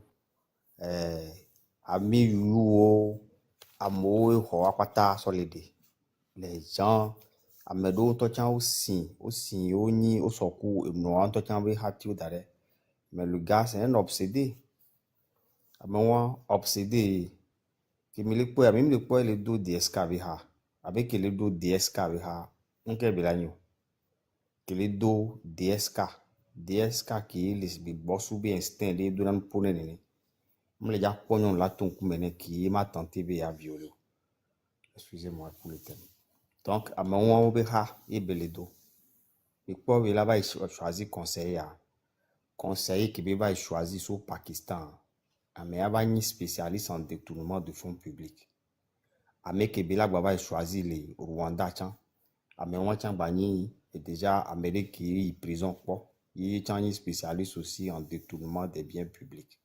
ami yu amo ho apata sur les dés les gens amedo toi tiens aussi oni au soku et no toi tiens be hati dare mais le gars c'est un obsédé amo obsédé que me le poe même le poe le do DSK ha avec le do DSK ha nke belanyo que le do DSK qui les big boss ou bien instinct de donan pone nene me le ja pognon la ton kumene qui m'a tenté be ya violo excusez-moi pour le thème donc à moment où be ha et beledo et quoi be là-bas choisi conseiller qui be va choisi au Pakistan mais avani spécialiste en détournement de fonds publics Ame Kebela Baba choisi le Rwanda tiens. Ame Wanchan Bani est déjà Amérique qui est prison quoi. Il est un spécialiste aussi en détournement des biens publics.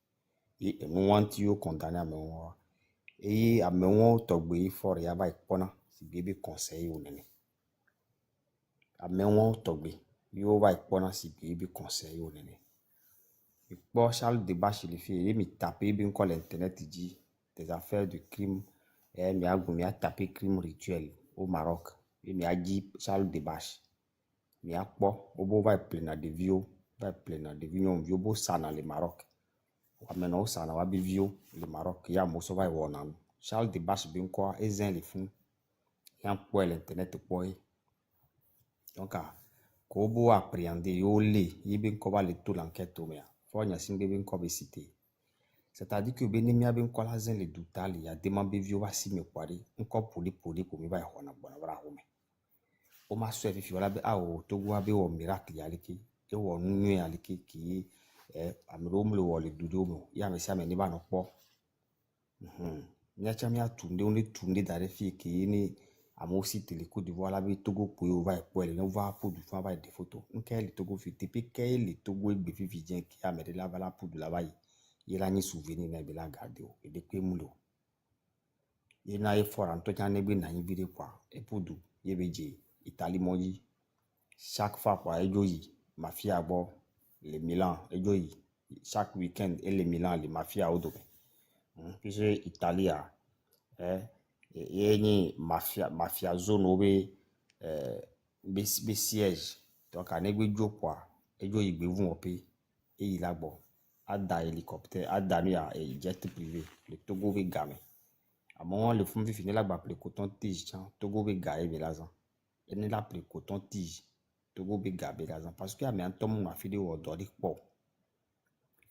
Et nous avons condamné à moi. Et à moi togbe fort ya ba ikona si bébé conseil ou nene. À moi togbe yo ba ikona si bébé conseil ou nene. Et pour Charles Debache les filles il me tapé bien quoi l'internet dit des affaires de crime. Mi a tapé crime rituel au Maroc. Et mi a dit Charles Debache. Mi a po obo va plein de vieux, on vieux bo ça dans le Maroc. Wa maintenant ça na wa bi vieux le Maroc ya mo so va wonan. Charles Debache bien quoi ezin les fous. Ya po l'internet po. Donc ko bo appréhender yo le yi bien ko va le tout l'enquête o mea. Faut nya simbe bien ko be citer. C'est-à-dire que Benemia ben kola zen le doutal ya demande vio va si me kwari encore pour me va hona bona bra home o ma so fi wala be a o to gwa be o miracle ya leki e wo nnu ya leki ki amro mle wo le dudo mo ya me sia me ni ba no po nya chamia tunde dare fi ki ni amosi teleko de voilà be togo po o va po le no va pour du fa va des photos nkel togo fi tipi ke le togo e be fi vien ki a me de la vala pour de la vai il a ni souvenir na be la garder et de pe mulo il na e fort en tout cas ne be na vide quoi et pour du ye be je Italie moji chaque fois quoi e joyi mafia bo le Milan e joyi chaque week-end et le Milan le mafia odo puis Italie a et ni mafia zone obe be siège donc an e be jo quoi e joyi be vun ope et il a bon Ada hélicoptère, Ada et jet privé, le Togo be game. À moment le fond fini là bas le coton tige, Togo be gaé belazan. Et ne la le coton tige, Togo be gaé belazan parce que mais un tom na fide o dodi po.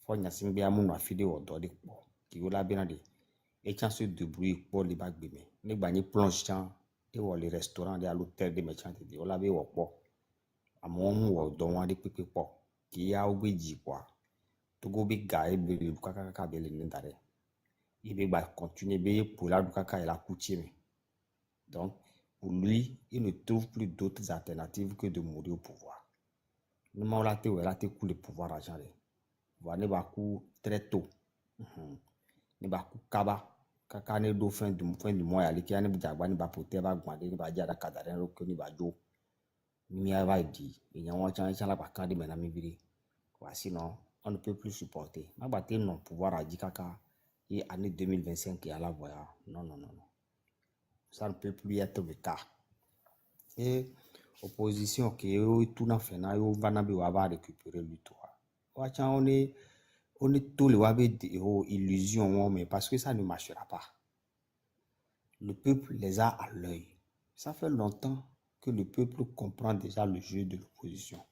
Faut nya simbe amu na fide o dodi po. Ki o la benade. Et tiens se débrouiller pour les bacs beme. Ne bani plonge tiens et ou les restaurants de l'hôtel de méchant de o la be o po. À moment ou don wa de pepe po. Ki a obeji quoi. Togo be gaé be le kaka be le ndare il be ba continuer be pour la kaka et la coutume donc pour lui il ne trouve plus d'autres alternatives que de mourir au pouvoir ne ma la te coup le pouvoir agent va ne ba coup très tôt ne ba coup kaba kaka ne do fin du mois ali ki ne ba ba ne ba pote ba gbande ne ba jara kadare ro ko ni ba jo ni va di et nya wa chan la ba kan de mena mi biri sinon on ne peut plus supporter. Ma batte non pouvoir à Dikaka et année 2025 qui est à la voie. Non. Ça ne peut plus être le cas. Et opposition qui est tout dans fait na yo vanabi wa va récupérer le toit. Wacha on est tout le wabe illusion mais parce que ça ne marchera pas. Le peuple les a à l'œil. Ça fait longtemps que le peuple comprend déjà le jeu de l'opposition.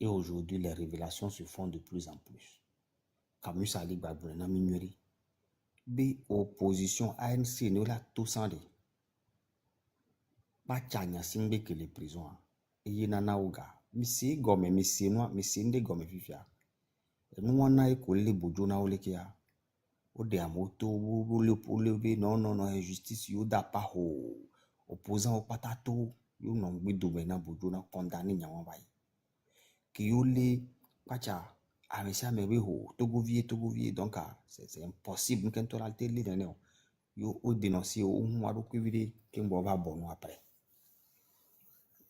Et aujourd'hui, les révélations se font de plus en plus. Camus Ali Babouena Minueri, Be opposition ANC nous la tous en pas chanya singbe que les prisons. Et nana uga. Misi gome misi noa misi nde gome fifia. Nous on a école bojona olekia. Ode amoto ole non injustice yo da pa ho. Opposant au patato yo non gbido mena bojona condamné nyawan bayi. Ki yo le pacha amesa mebe ho Togo vie donc c'est impossible qu'un toralte le nene yo o dénoncer o nwaro kwivide kembo ba bono après.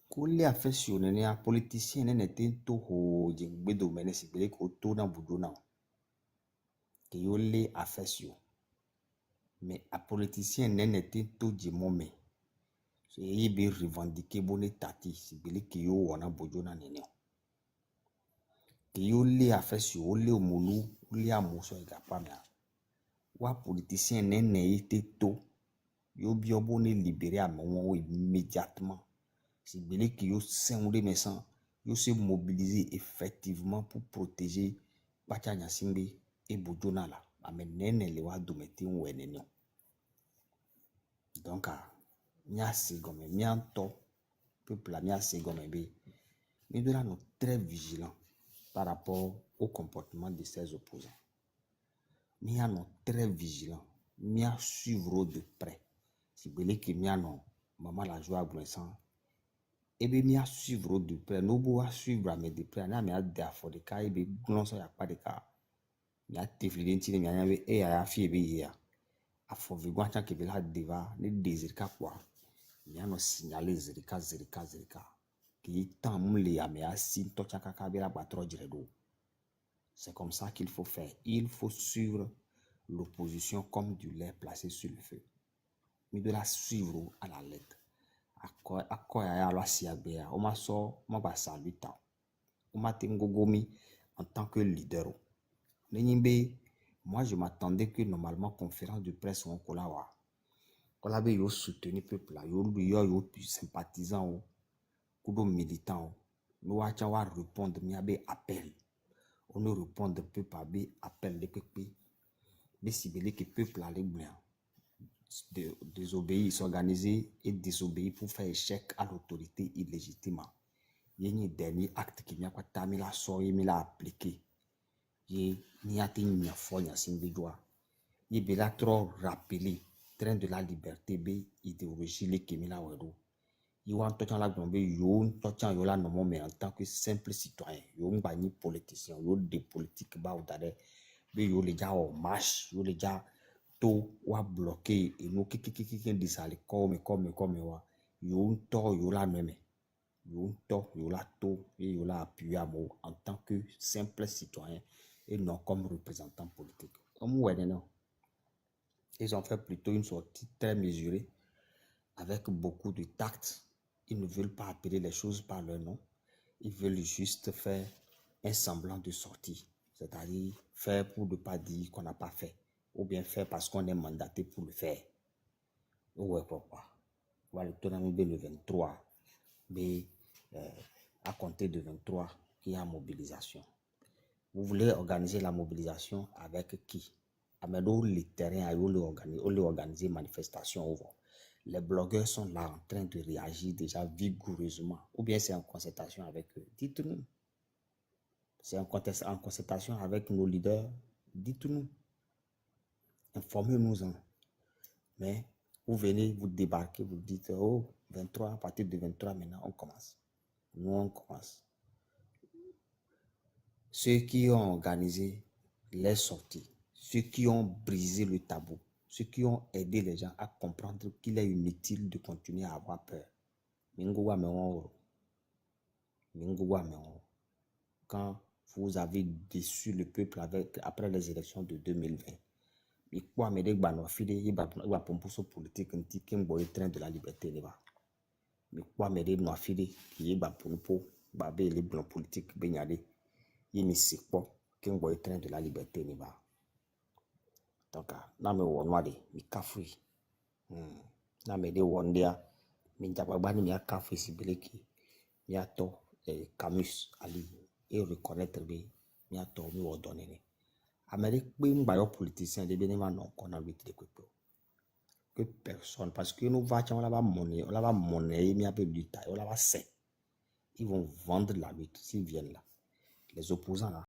Ko le affection nene a politicien nene tento ho jingbedo mene sibele ko to na bojona. Ki yo le affection mais a politicien nene tento jimome. So ye be revendiquer bone tati sibele ki yo wana bojona nene. Ki yo le affection o le omolu o le amoso egapa mea. Wa politicien nene ite to yo biobo ne libéré à mon immédiatement. Si belé qui yo s'enrôler mais sans yo se mobiliser effectivement pour protéger Bachanya Simbe et Bojona là. Amen nene le wa dometi wenenyo. Donc mia segome mianto peuple la mia segome be. Nous devons être très vigilants par rapport au comportement de ces opposants. Nous sommes très vigilants. Nous devons suivre de près. Si vous voulez que nous avons maman la joie à Bounessan, et bien nous suivre de près. Nous devons suivre de près. Nous avons des affaires de cas. Et bien nous n'avons pas de cas. Nous avons des filles nous avons des filles à faut voir que vous avez des désirs quoi. Nous avons signalé zerika. Qui tant moulé à mes assis tocha kakabela batro diredo. C'est comme ça qu'il faut faire. Il faut suivre l'opposition comme du lait placé sur le feu. Mais de la suivre à la lettre. À quoi ya la siabea. On m'a sort, on m'a salué. On m'a tengogomi en tant que leader. Moi je m'attendais que normalement conférence de presse on kolawa. Kolabe yo soutenu peuple là, yo sympathisant, kudo militant. Nous allons répondre mais abe appel. On ne répond peu par B, appel de peuple. Mais si vous voulez que le peuple allait bien, désobéir, s'organiser et désobéir pour faire échec à l'autorité illégitime. Il y a un dernier acte qui m'a pas mis la soirée, mais l'a appliqué. Il y a une fois, il y a une fois. Il y a trop rappelé, train de la liberté, B, idéologie, les qui m'a ouédo. Il y a un temps là, il y a un temps là, non, mais en tant que simple citoyen, il y a un politicien, il y a des politiques, bah, il y a les gens en marche, il y a les gens tout ou bloqué, et nous qui disent ça, comme, il y a un temps, il y a la même. Il y a un temps, il y a la tout, et il y a la appui à moi en tant que simple citoyen et non comme représentant politique. Comme vous voyez, non? Ils ont fait plutôt une sortie très mesurée, avec beaucoup de tact. Ils ne veulent pas appeler les choses par leur nom. Ils veulent juste faire un semblant de sortie. C'est-à-dire faire pour ne pas dire qu'on n'a pas fait. Ou bien faire parce qu'on est mandaté pour le faire. Ouais, pourquoi? Voilà, le tournament le 23. Mais à compter de 23, il y a mobilisation. Vous voulez organiser la mobilisation avec qui? Amedo le terrain a organiser manifestation. Les blogueurs sont là en train de réagir déjà vigoureusement. Ou bien c'est en concertation avec eux. Dites-nous. C'est en concertation avec nos leaders. Dites-nous. Informez-nous-en. Mais vous venez, vous débarquez, vous dites, oh, 23, à partir de 23, maintenant, on commence. Nous, on commence. Ceux qui ont organisé les sorties, ceux qui ont brisé le tabou, ceux qui ont aidé les gens à comprendre qu'il est inutile de continuer à avoir peur. Quand vous avez déçu le peuple après les élections de 2020, il faut me dire que la politique qui est train de la liberté. Mais quoi me dire qui est la politique il ne sait pas qui est train de la liberté. Donc, là, je suis café. Là, je suis café. Camus, Ali, et reconnaître, Amérique, les politiciens, des bénévoles, non, qu'on a lutte de quoi. Que personne, parce que nous on la monnaie, il y a peu de taille, on la va c'est. Ils vont vendre la lutte s'ils viennent là. Les opposants là.